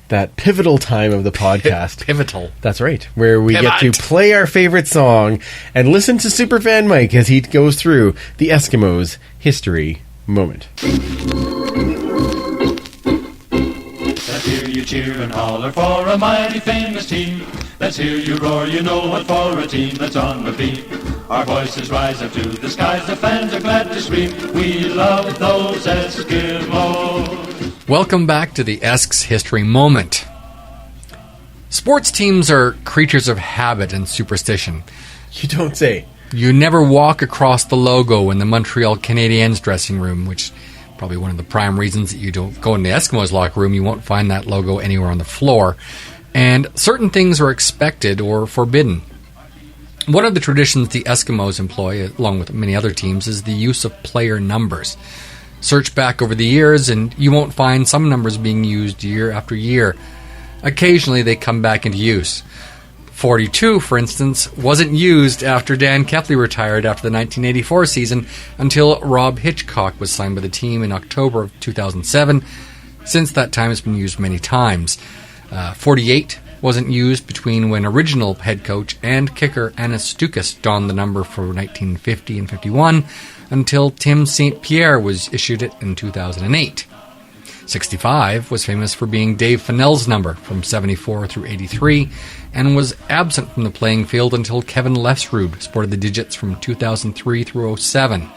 that pivotal time of the podcast. Pivotal. That's right, where we get to play our favorite song and listen to Superfan Mike as he goes through the Eskimos' history moment. Let's hear you cheer and holler for a mighty famous team. Let's hear you roar, you know what, for a team that's on the beat. Our voices rise up to the skies, the fans are glad to scream. We love those Eskimos. Welcome back to the Esks History Moment. Sports teams are creatures of habit and superstition. You don't say. You never walk across the logo in the Montreal Canadiens dressing room, which probably one of the prime reasons that you don't go in the Eskimos locker room. You won't find that logo anywhere on the floor. And certain things are expected or forbidden. One of the traditions the Eskimos employ, along with many other teams, is the use of player numbers. Search back over the years and you won't find some numbers being used year after year. Occasionally they come back into use. 42, for instance, wasn't used after Dan Kepley retired after the 1984 season until Rob Hitchcock was signed by the team in October of 2007. Since that time, it's been used many times. 48 wasn't used between when original head coach and kicker Anis Stukas donned the number for 1950 and 51 until Tim St. Pierre was issued it in 2008. 65 was famous for being Dave Fennell's number from 74 through 83 and was absent from the playing field until Kevin Lefsrud sported the digits from 2003 through 07.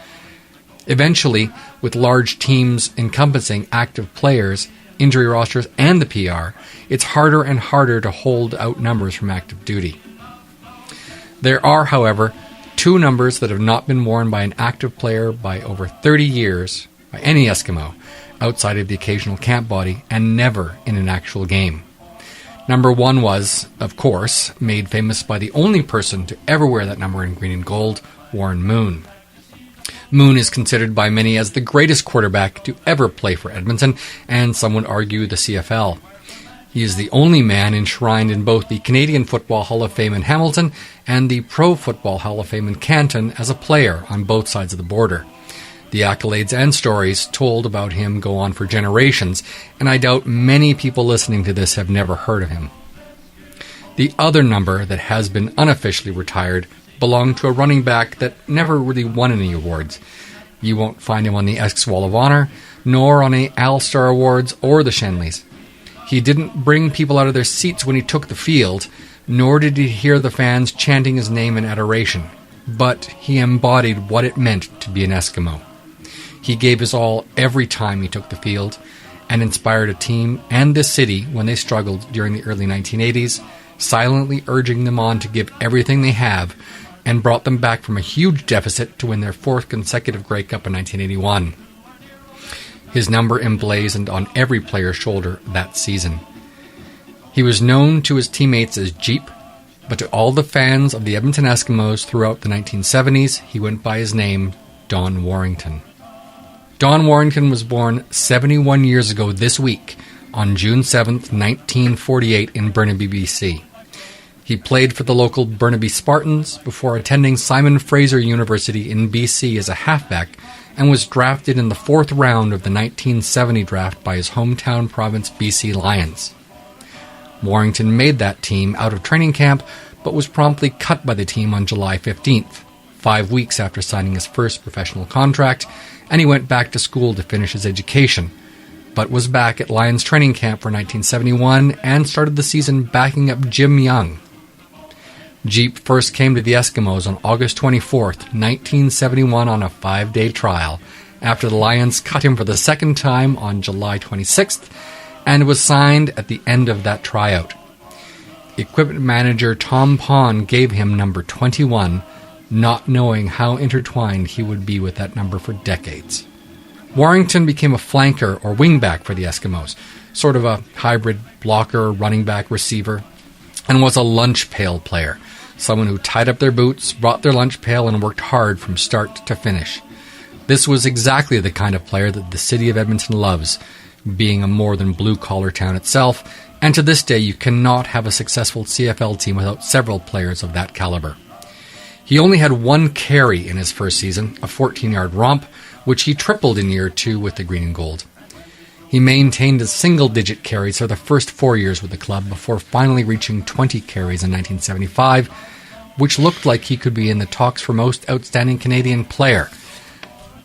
Eventually, with large teams encompassing active players, injury rosters, and the PR, it's harder and harder to hold out numbers from active duty. There are, however, 2 numbers that have not been worn by an active player by over 30 years by any Eskimo, outside of the occasional camp body, and never in an actual game. Number 1 was, of course, made famous by the only person to ever wear that number in green and gold, Warren Moon. Moon is considered by many as the greatest quarterback to ever play for Edmonton, and some would argue the CFL. He is the only man enshrined in both the Canadian Football Hall of Fame in Hamilton and the Pro Football Hall of Fame in Canton as a player on both sides of the border. The accolades and stories told about him go on for generations, and I doubt many people listening to this have never heard of him. The other number that has been unofficially retired belonged to a running back that never really won any awards. You won't find him on the Esks Wall of Honor, nor on any All-Star Awards or the Shenleys. He didn't bring people out of their seats when he took the field, nor did he hear the fans chanting his name in adoration, but he embodied what it meant to be an Eskimo. He gave his all every time he took the field, and inspired a team and this city when they struggled during the early 1980s, silently urging them on to give everything they have, and brought them back from a huge deficit to win their 4th consecutive Grey Cup in 1981. His number emblazoned on every player's shoulder that season. He was known to his teammates as Jeep, But to all the fans of the Edmonton Eskimos throughout the 1970s, he went by his name, Don Warrington. Don Warrington was born 71 years ago this week, on June 7th, 1948 in Burnaby, BC. He played for the local Burnaby Spartans before attending Simon Fraser University in BC as a halfback, and was drafted in the 4th round of the 1970 draft by his hometown province BC Lions. Warrington made that team out of training camp, but was promptly cut by the team on July 15th, 5 weeks after signing his first professional contract, and he went back to school to finish his education, but was back at Lions training camp for 1971 and started the season backing up Jim Young. Jeep first came to the Eskimos on August 24th, 1971 on a 5-day trial, after the Lions cut him for the second time on July 26th, and was signed at the end of that tryout. Equipment manager Tom Pond gave him number 21, not knowing how intertwined he would be with that number for decades. Warrington became a flanker or wingback for the Eskimos, sort of a hybrid blocker, running back, receiver, and was a lunch pail player, someone who tied up their boots, brought their lunch pail, and worked hard from start to finish. This was exactly the kind of player that the city of Edmonton loves, being a more than blue-collar town itself, and to this day you cannot have a successful CFL team without several players of that caliber. He only had 1 carry in his first season, a 14-yard romp, which he tripled in year 2 with the green and gold. He maintained a single-digit carries for the first 4 years with the club before finally reaching 20 carries in 1975, which looked like he could be in the talks for most outstanding Canadian player.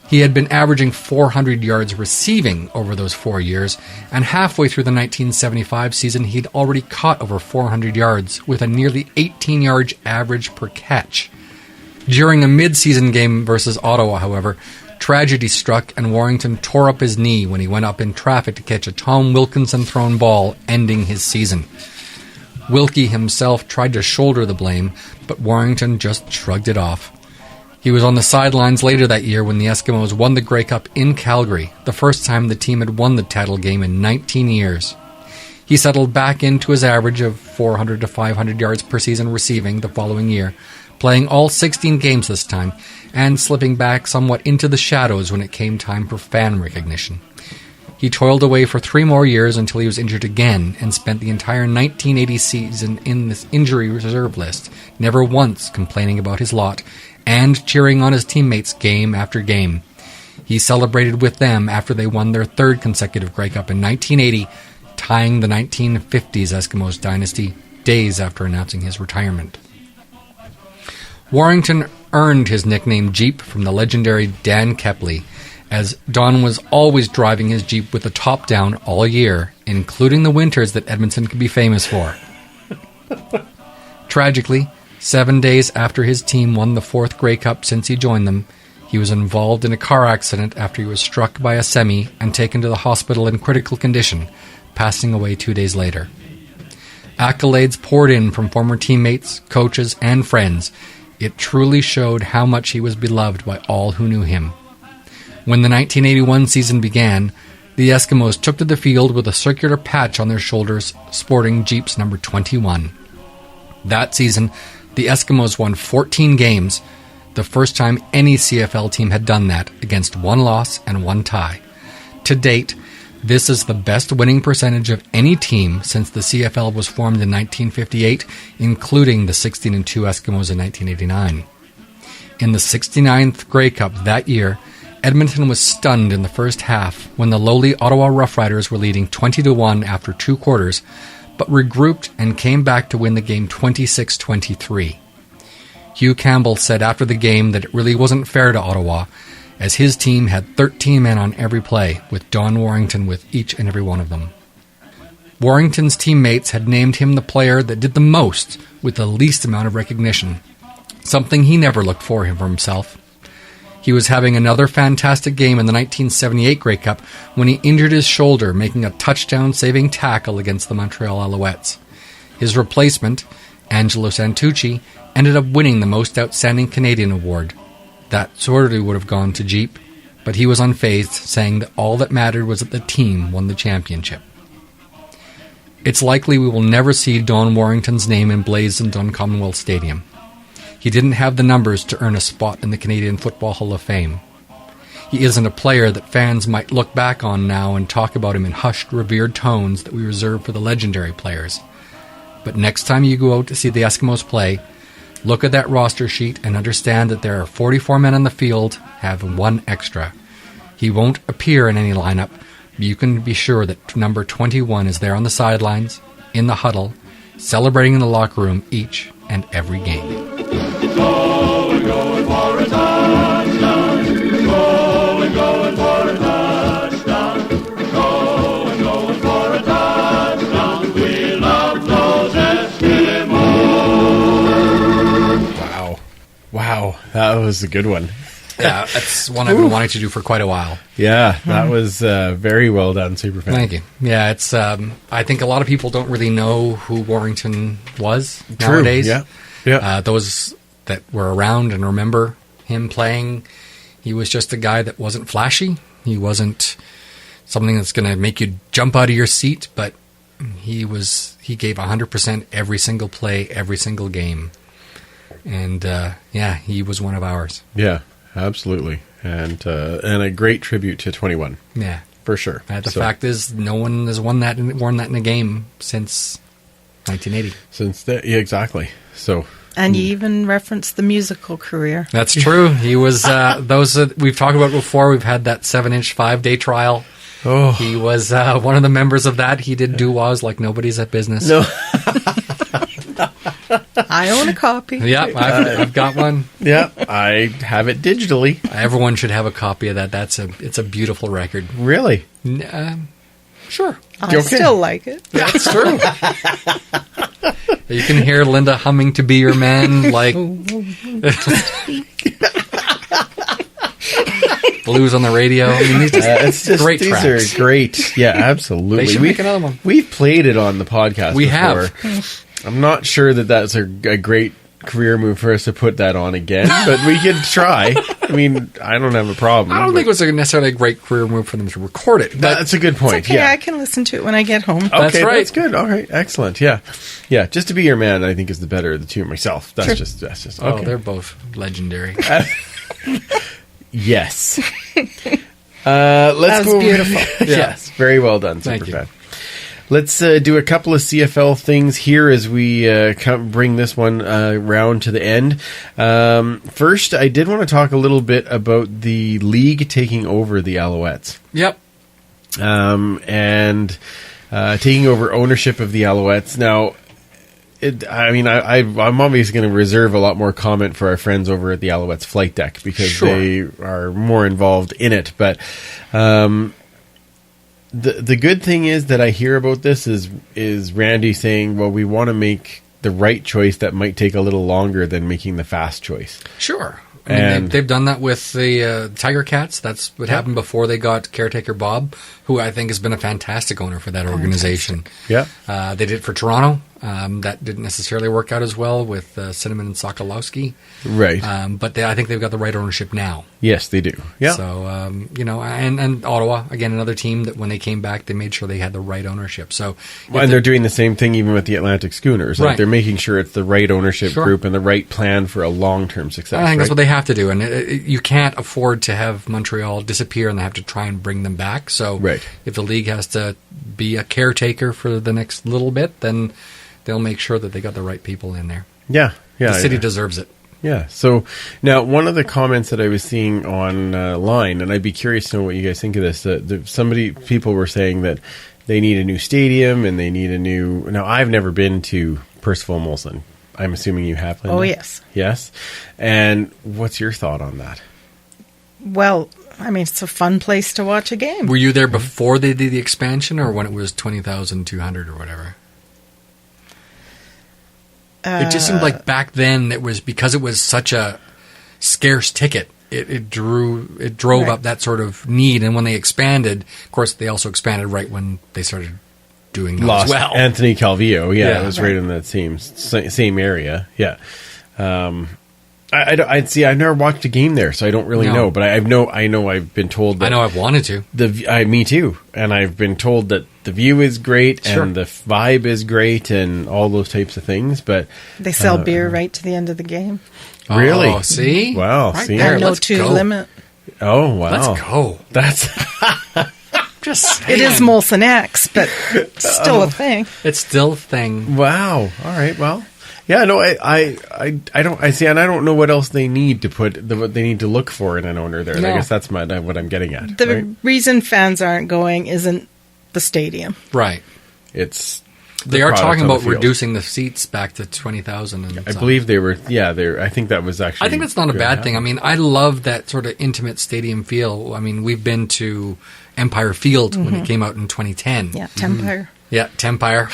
He had been averaging 400 yards receiving over those 4 years, and halfway through the 1975 season he'd already caught over 400 yards with a nearly 18-yard average per catch. During a mid-season game versus Ottawa, however, tragedy struck and Warrington tore up his knee when he went up in traffic to catch a Tom Wilkinson thrown ball, ending his season. Wilkie himself tried to shoulder the blame, but Warrington just shrugged it off. He was on the sidelines later that year when the Eskimos won the Grey Cup in Calgary, the first time the team had won the title game in 19 years. He settled back into his average of 400 to 500 yards per season receiving the following year, playing all 16 games this time, and slipping back somewhat into the shadows when it came time for fan recognition. He toiled away for 3 more years until he was injured again and spent the entire 1980 season in this injury reserve list, never once complaining about his lot, and cheering on his teammates game after game. He celebrated with them after they won their 3rd consecutive Grey Cup in 1980, tying the 1950s Eskimos dynasty days after announcing his retirement. Warrington earned his nickname Jeep from the legendary Dan Kepley, as Don was always driving his Jeep with the top down all year, including the winters that Edmonton could be famous for. Tragically, 7 days after his team won the 4th Grey Cup since he joined them, he was involved in a car accident after he was struck by a semi and taken to the hospital in critical condition, passing away 2 days later. Accolades poured in from former teammates, coaches, and friends. It truly showed how much he was beloved by all who knew him. When the 1981 season began, the Eskimos took to the field with a circular patch on their shoulders sporting Jeep's number 21. That season, the Eskimos won 14 games, the first time any CFL team had done that, against 1 loss and 1 tie. To date, this is the best winning percentage of any team since the CFL was formed in 1958, including the 16-2 Eskimos in 1989. In the 69th Grey Cup that year, Edmonton was stunned in the first half when the lowly Ottawa Roughriders were leading 20-1 after 2 quarters, but regrouped and came back to win the game 26-23. Hugh Campbell said after the game that it really wasn't fair to Ottawa, as his team had 13 men on every play, with Don Warrington with each and every one of them. Warrington's teammates had named him the player that did the most with the least amount of recognition, something he never looked for himself. He was having another fantastic game in the 1978 Grey Cup when he injured his shoulder making a touchdown-saving tackle against the Montreal Alouettes. His replacement, Angelo Santucci, ended up winning the Most Outstanding Canadian award. That certainly would have gone to Jeep, but he was unfazed, saying that all that mattered was that the team won the championship. It's likely we will never see Don Warrington's name emblazoned on Commonwealth Stadium. He didn't have the numbers to earn a spot in the Canadian Football Hall of Fame. He isn't a player that fans might look back on now and talk about him in hushed, revered tones that we reserve for the legendary players. But next time you go out to see the Eskimos play, look at that roster sheet and understand that there are 44 men on the field, having one extra. He won't appear in any lineup, but you can be sure that number 21 is there on the sidelines, in the huddle, celebrating in the locker room each and every game. Going for a touchdown. Going for a touchdown. Going for a touchdown. We love those Eskimos. Wow, that was a good one. Yeah, that's one I've been wanting to do for quite a while. Yeah, that was very well done, Superfan. Thank you. Yeah, it's. I think a lot of people don't really know who Warrington was nowadays. Yeah. Those that were around and remember him playing, he was just a guy that wasn't flashy. He wasn't something that's going to make you jump out of your seat, but he gave 100% every single play, every single game. And he was one of ours. Yeah, absolutely. And a great tribute to 21. Yeah. For sure. The fact is, no one has worn that in a game since 1980. Yeah, exactly. So... And you even referenced the musical career. That's true. He was those that we've talked about before. We've had that 7-inch 5-day trial. Oh, he was one of the members of that. He did doo-wows like nobody's at business. No, I own a copy. Yeah, I've got one. Yeah, I have it digitally. Everyone should have a copy of that. It's a beautiful record. Really? Sure. I still like it. That's true. You can hear Linda humming "To Be Your Man" like blues on the radio. I mean, it's just great these tracks. are great. Yeah, absolutely. They should make another one. We've played it on the podcast. We before. have. I'm not sure that's a great career move for us to put that on again, but we could try. I mean, I don't have a problem. I don't think it was necessarily a great career move for them to record it. But that's a good point. It's okay, I can listen to it when I get home. Okay, that's right. That's good. All right, excellent. Yeah. Just To Be Your Man, I think, is the better of the two myself. That's just okay. Oh, they're both legendary. Yes. Let's that was go. Beautiful. Yes, very well done, Superfan. Let's do a couple of CFL things here as we bring this one round to the end. First, I did want to talk a little bit about the league taking over the Alouettes. Yep. And taking over ownership of the Alouettes. Now, I'm obviously going to reserve a lot more comment for our friends over at the Alouettes flight deck because they are more involved in it. But the good thing is that I hear about this is Randy saying, well, we want to make the right choice that might take a little longer than making the fast choice. Sure. I mean, they've done that with the Tiger Cats. That's what happened before they got caretaker Bob, who I think has been a fantastic owner for that organization. Yeah. They did it for Toronto. That didn't necessarily work out as well with Cinnamon and Sokolowski. Right. But I think they've got the right ownership now. Yes, they do. Yeah. So, and Ottawa, again, another team that when they came back, they made sure they had the right ownership. So, and they're doing the same thing even with the Atlantic Schooners. Like they're making sure it's the right ownership group and the right plan for a long-term success. I think that's what they have to do. And you can't afford to have Montreal disappear and they have to try and bring them back. So if the league has to be a caretaker for the next little bit, then they'll make sure that they got the right people in there. Yeah. The city deserves it. Yeah. So now one of the comments that I was seeing online, and I'd be curious to know what you guys think of this, people were saying that they need a new stadium and they need a new... Now, I've never been to Percival Molson. I'm assuming you have, Linda? Oh, yes. Yes? And what's your thought on that? Well, I mean, it's a fun place to watch a game. Were you there before they did the expansion or when it was 20,200 or whatever? It just seemed like back then it was because it was such a scarce ticket. It drove up that sort of need, and when they expanded, of course, they also expanded right when they started doing those as well. Anthony Calvillo, it was right in that same area, yeah. I'd see. I've never watched a game there, so I don't really know. But I know I've been told that. I know I've wanted to. Me too. And I've been told that the view is great and the vibe is great and all those types of things. But they sell beer right to the end of the game. Really? Oh, see? Wow. Right see? there. No Let's two go. limit. Oh, wow. Let's go. That's just saying. It is Molson X, but still a thing. It's still a thing. Wow. All right. Well. Yeah, no, I don't. I see, and I don't know what else they need to what they need to look for in an owner there. No. I guess that's what I'm getting at. The reason fans aren't going isn't the stadium, right? It's they are talking about reducing the seats back to 20,000. I believe they were. Yeah, I think that was actually. I think that's not a bad thing. I mean, I love that sort of intimate stadium feel. I mean, we've been to Empire Field when it came out in 2010. Yeah, Tempire. Yeah, Tempire.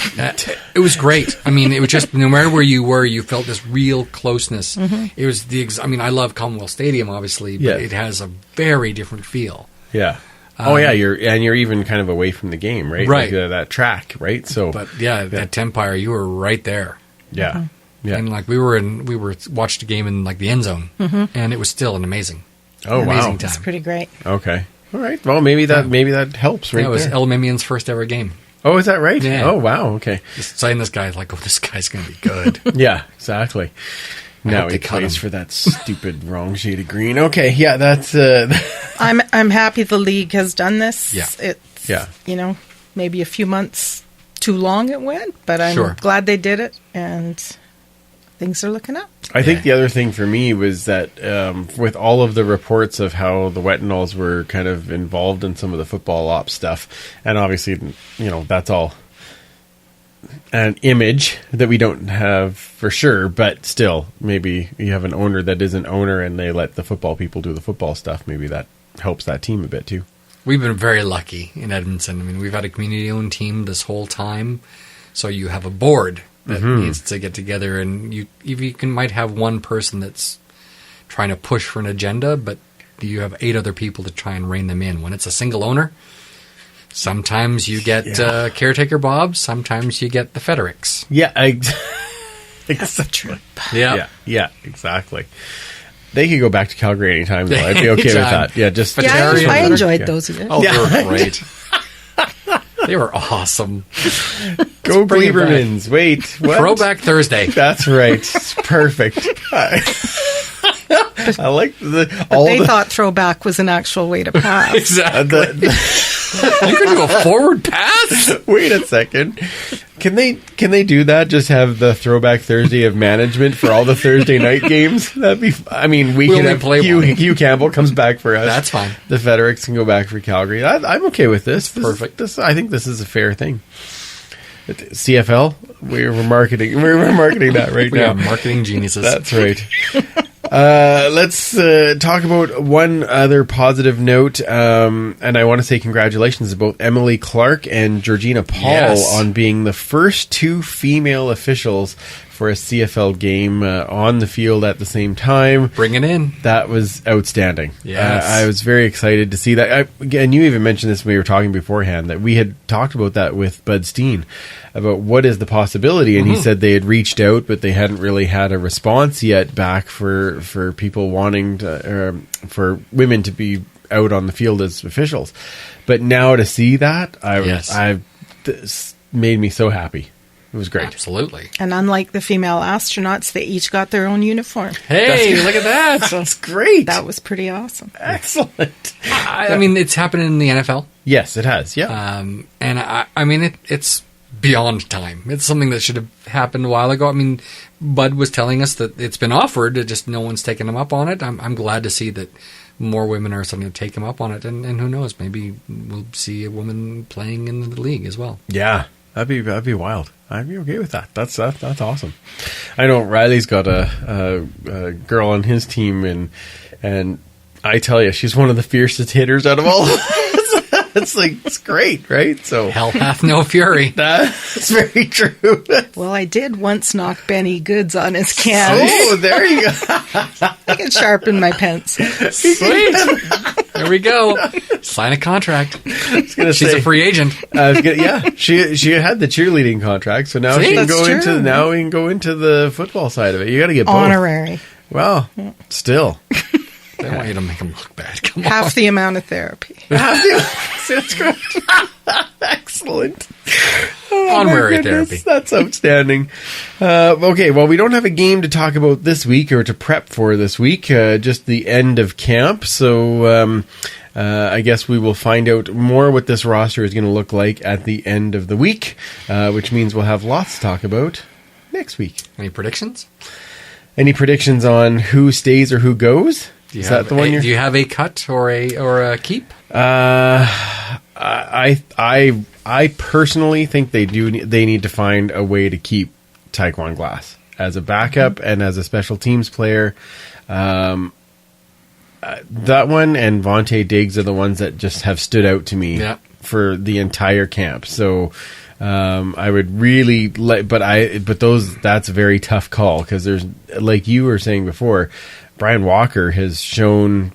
It was great. I mean, it was just no matter where you were, you felt this real closeness. It was I mean, I love Commonwealth Stadium, obviously, but it has a very different feel. Yeah. You're even kind of away from the game, right? Right. Like, that track, right? So, but at Tempire, you were right there. Yeah. Yeah. And like we watched a game in like the end zone, and it was still an amazing. Amazing time. It's pretty great. Okay. All right. Well, maybe that helps, right? Yeah, it was there. El Mimian's first ever game. Oh, is that right? Yeah. Oh, wow. Okay. Just saying this guy, like, this guy's going to be good. Yeah, exactly. Now he plays for that stupid wrong shade of green. Okay, yeah, that's... I'm happy the league has done this. Yeah. It's, maybe a few months too long it went, but I'm glad they did it, and things are looking up. I think the other thing for me was that with all of the reports of how the Wettenalls were kind of involved in some of the football ops stuff, and obviously, that's all an image that we don't have for sure, but still, maybe you have an owner that is an owner and they let the football people do the football stuff. Maybe that helps that team a bit too. We've been very lucky in Edmonton. I mean, we've had a community-owned team this whole time, so you have a board that needs to get together, and you might have one person that's trying to push for an agenda, but you have 8 other people to try and rein them in. When it's a single owner, sometimes you get Caretaker Bob, sometimes you get the Federicks. Yeah, That's the truth. Yeah, exactly. They could go back to Calgary anytime, though. I'd be okay with that. Yeah, I enjoyed those events. Oh, they were great. They were awesome. Go Glebermans. Wait, what? Throwback Thursday. That's right. It's perfect. I like they thought throwback was an actual way to pass. Exactly. You can do a forward pass? Wait a second. Can they do that? Just have the Throwback Thursday of management for all the Thursday night games? That'd be. I mean, we can have Hugh Campbell comes back for us. That's fine. The Federicks can go back for Calgary. I'm okay with this. Perfect. I think this is a fair thing. CFL, we're marketing that right now. We are marketing geniuses. That's right. Let's talk about one other positive note, and I want to say congratulations to both Emily Clark and Georgina Paul on being the first 2 female officials for a CFL game on the field at the same time. Bring it in. That was outstanding. Yes. I was very excited to see that. Again, you even mentioned this when we were talking beforehand, that we had talked about that with Bud Steen, about what is the possibility, and he said they had reached out, but they hadn't really had a response yet back for people wanting to, for women to be out on the field as officials. But now to see that, this made me so happy. It was great. Absolutely. And unlike the female astronauts, they each got their own uniform. Hey, look at that. That's great. That was pretty awesome. Excellent. I mean, it's happening in the NFL. Yes, it has. Yeah. And I mean, it's beyond time. It's something that should have happened a while ago. I mean, Bud was telling us that it's been offered, just no one's taken him up on it. I'm glad to see that more women are starting to take him up on it. And who knows, maybe we'll see a woman playing in the league as well. Yeah. That'd be wild. I'd be okay with that. That's awesome. I know Riley's got a girl on his team, and I tell you, she's one of the fiercest hitters out of all. It's great, right? So hell hath no fury. That's very true. Well, I did once knock Benny Goods on his can. Oh, there you go. I can sharpen my pencil. Sweet. There we go. Sign a contract. She's a free agent. She had the cheerleading contract, so now she can go into the football side of it. You got to get both. Honorary. Well, still. They want you to make them look bad. Come Half on. the amount of therapy. That's great. Excellent. Honorary goodness, therapy. That's outstanding. Okay, well, we don't have a game to talk about this week or to prep for this week, just the end of camp. So I guess we will find out more what this roster is going to look like at the end of the week, which means we'll have lots to talk about next week. Any predictions? Any predictions on who stays or who goes? Is that the one? Do you have a cut or a keep? I personally think they need to find a way to keep Taekwon Glass as a backup and as a special teams player. That one and Vontae Diggs are the ones that just have stood out to me for the entire camp. So I would really like, that's a very tough call because there's, like you were saying before, Brian Walker has shown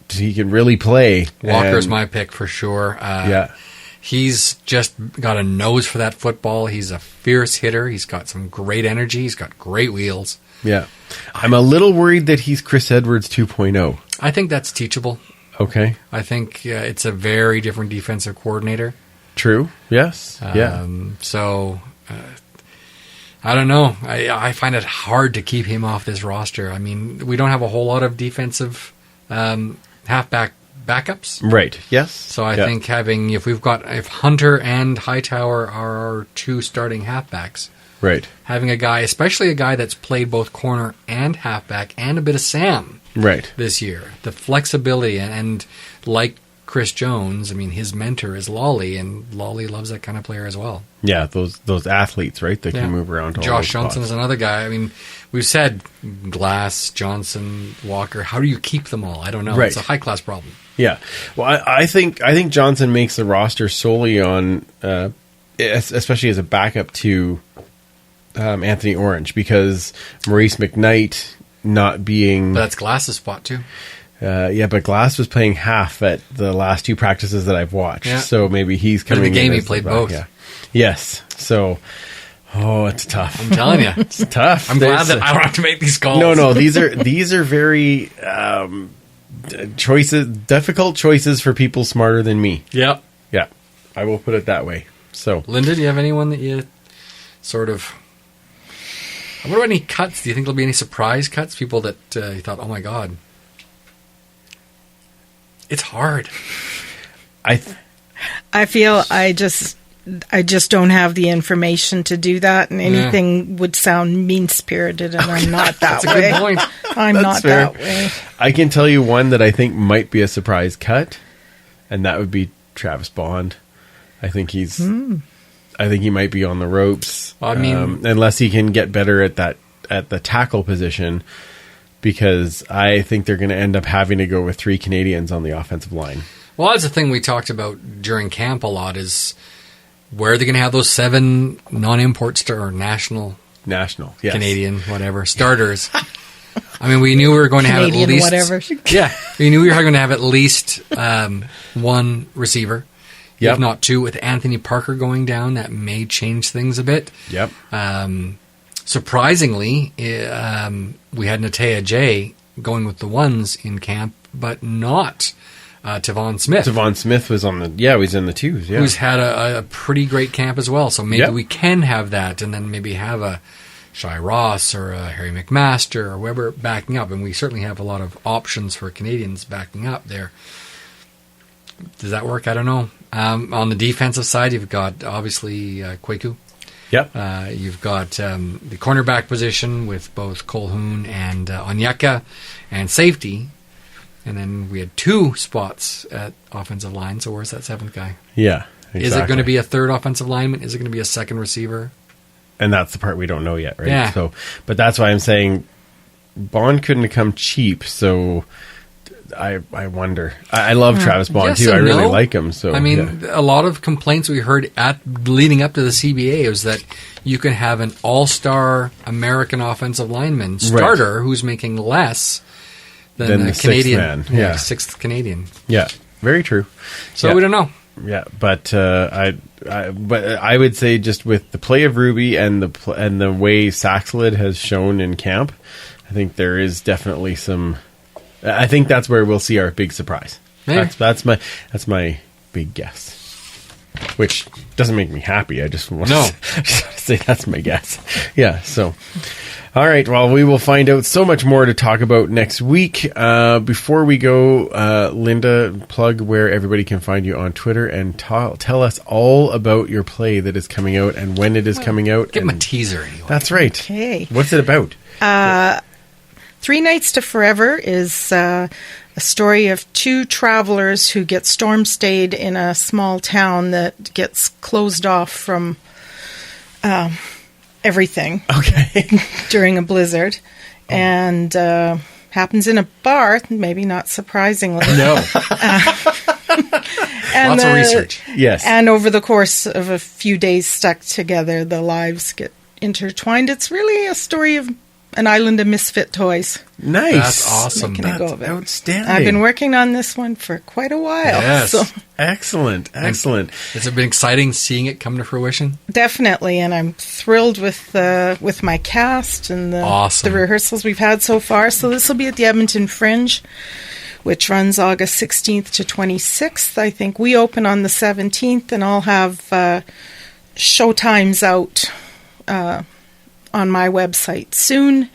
he can really play. Walker's my pick for sure. He's just got a nose for that football. He's a fierce hitter. He's got some great energy. He's got great wheels. Yeah. I'm a little worried that he's Chris Edwards 2.0. I think that's teachable. Okay. I think it's a very different defensive coordinator. True. Yes. So I don't know. I find it hard to keep him off this roster. I mean, we don't have a whole lot of defensive halfback backups. Right. Yes. So I think if Hunter and Hightower are our two starting halfbacks, right, having a guy, especially a guy that's played both corner and halfback and a bit of Sam, right, this year, the flexibility and like Chris Jones, I mean, his mentor is Lolly, and Lolly loves that kind of player as well. Yeah, those athletes, right, that can move around. Josh Johnson is another guy. I mean, we've said Glass, Johnson, Walker. How do you keep them all? I don't know. Right. It's a high-class problem. Yeah. Well, I think Johnson makes the roster solely on, especially as a backup to Anthony Orange, because Maurice McKnight not being... But that's Glass's spot, too. But Glass was playing half at the last two practices that I've watched, so maybe he's coming. But in the game, in he played both. Yeah. Yes. So, it's tough. I'm telling you, it's tough. I'm glad that I don't have to make these calls. No, these are very difficult choices for people smarter than me. Yeah. I will put it that way. So, Linda, do you have anyone that you sort of? What about any cuts? Do you think there'll be any surprise cuts? People that you thought, oh my god. It's hard. I feel I just don't have the information to do that, and anything would sound mean-spirited, and I'm not that way. That's a good point. I'm not fair. that way. I can tell you one that I think might be a surprise cut, and that would be Travis Bond. I think I think he might be on the ropes. I mean, unless he can get better at the tackle position. Because I think they're going to end up having to go with 3 Canadians on the offensive line. Well, that's the thing we talked about during camp a lot is where are they going to have those 7 non-import national, yes. Canadian, whatever, starters. I mean, we knew we were going to have at least... whatever. Yeah, we knew we were going to have at least one receiver, if not 2. With Anthony Parker going down, that may change things a bit. Yep. Surprisingly, we had Natea J going with the 1s in camp, but not Tavon Smith. Tavon Smith was on he was in the 2s, yeah. Who's had a pretty great camp as well. So maybe we can have that, and then maybe have a Shai Ross or a Harry McMaster or Weber backing up. And we certainly have a lot of options for Canadians backing up there. Does that work? I don't know. On the defensive side, you've got obviously Kwaku. Yep. You've got the cornerback position with both Colhoun and Onyeka, and safety. And then we had 2 spots at offensive line. So where's that 7th guy? Yeah, exactly. Is it going to be a 3rd offensive lineman? Is it going to be a 2nd receiver? And that's the part we don't know yet, right? Yeah. So, but that's why I'm saying Bond couldn't have come cheap. So I wonder. I love Travis Bond too. I really like him. So I mean, a lot of complaints we heard leading up to the CBA was that you can have an all-star American offensive lineman starter who's making less than a Canadian, 6th Canadian. Yeah, very true. So we don't know. Yeah, but I would say just with the play of Ruby and the way Saxelid has shown in camp, I think there is definitely some. I think that's where we'll see our big surprise. Yeah. That's my big guess. Which doesn't make me happy. I just want to say that's my guess. Yeah. So, all right. Well, we will find out so much more to talk about next week. Before we go, Linda, plug where everybody can find you on Twitter and tell us all about your play that is coming out and when it is coming out. Give them a teaser anyway. That's right. Okay. What's it about? 3 Nights to Forever is a story of 2 travelers who get storm-stayed in a small town that gets closed off from everything during a blizzard. And happens in a bar, maybe not surprisingly. No. And lots of research. Yes. And over the course of a few days stuck together, the lives get intertwined. It's really a story of an island of misfit toys. Nice. That's awesome. Making a go of it. Outstanding. I've been working on this one for quite a while. Yes. So. Excellent. Has it been exciting seeing it come to fruition? Definitely, and I'm thrilled with my cast and the rehearsals we've had so far. So this will be at the Edmonton Fringe, which runs August 16th to 26th. I think we open on the 17th, and I'll have show times out on my website soon.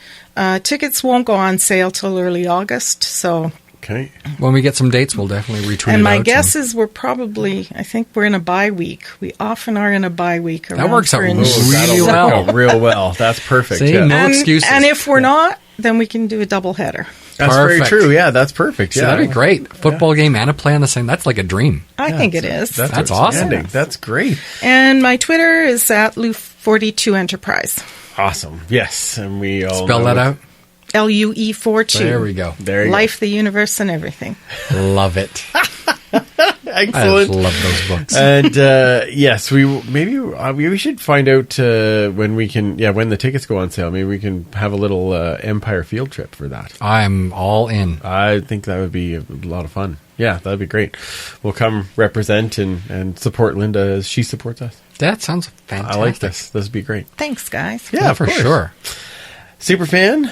Tickets won't go on sale till early August, so... Okay. When we get some dates, we'll definitely retweet and it my out guess is I think we're in a bye week. We often are in a bye week. That works out Fringe. really well. Real well. That's perfect. See, no excuses. And if we're not, then we can do a double header. That's very true. Yeah, that's perfect. See, Yeah, that'd be great. Football game and a play on the same. That's like a dream. I think it is. That's awesome. That's great. And my Twitter is at Lou42 Enterprise. Awesome. Yes, and we all spell that out. LUE42. There we go. There you Life, the universe, and everything. Love it. Excellent. I love those books. And yes, we should find out when we can. Yeah, when the tickets go on sale, maybe we can have a little Empire field trip for that. I'm all in. I think that would be a lot of fun. Yeah, that'd be great. We'll come represent and support Linda as she supports us. That sounds fantastic. I like this. This would be great. Thanks, guys. Yeah, for sure. Superfan.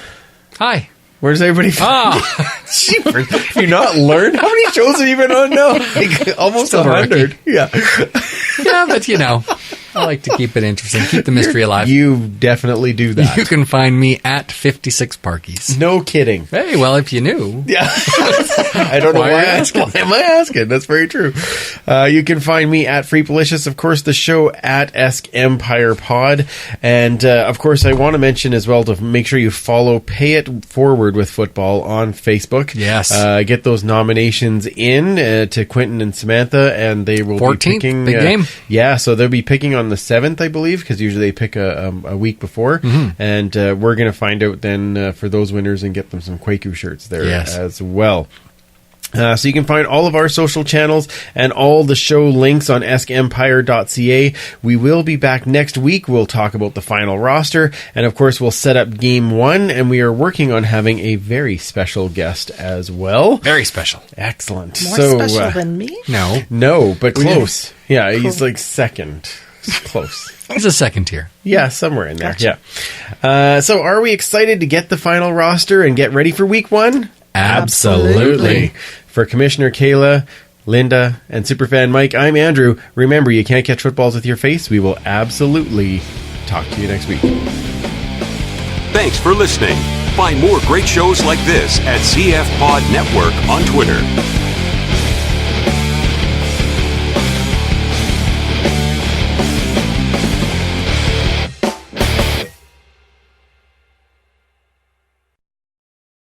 Hi. Where's everybody from? Jeepers. Have you not learned? How many shows have you been on now? Like almost 100. Yeah. Yeah, but I like to keep it interesting, keep the mystery alive. You definitely do that. You can find me at 56 Parkies. No kidding. Hey, well, if you knew. Yeah. I don't know why am I asking? That's very true. You can find me at Freepalicious, of course, the show at Esks Empire Pod. And, of course, I want to mention as well to make sure you follow Pay It Forward with Football on Facebook. Yes. Get those nominations in to Quentin and Samantha, and they will 14th, be picking... big game. Yeah, so they'll be picking on the 7th, I believe, because usually they pick a week before. Mm-hmm. And we're going to find out then for those winners and get them some Kwaku shirts there as well. So you can find all of our social channels and all the show links on eskempire.ca. We will be back next week. We'll talk about the final roster. And, of course, we'll set up Game 1. And we are working on having a very special guest as well. Very special. Excellent. More special than me? No, but close. Yeah, he's like second. Close. He's a second tier. Yeah, somewhere in there. Gotcha. Yeah. So are we excited to get the final roster and get ready for week 1? Absolutely. For Commissioner Kayla, Linda, and Superfan Mike, I'm Andrew. Remember, you can't catch footballs with your face. We will absolutely talk to you next week. Thanks for listening. Find more great shows like this at CF Pod Network on Twitter.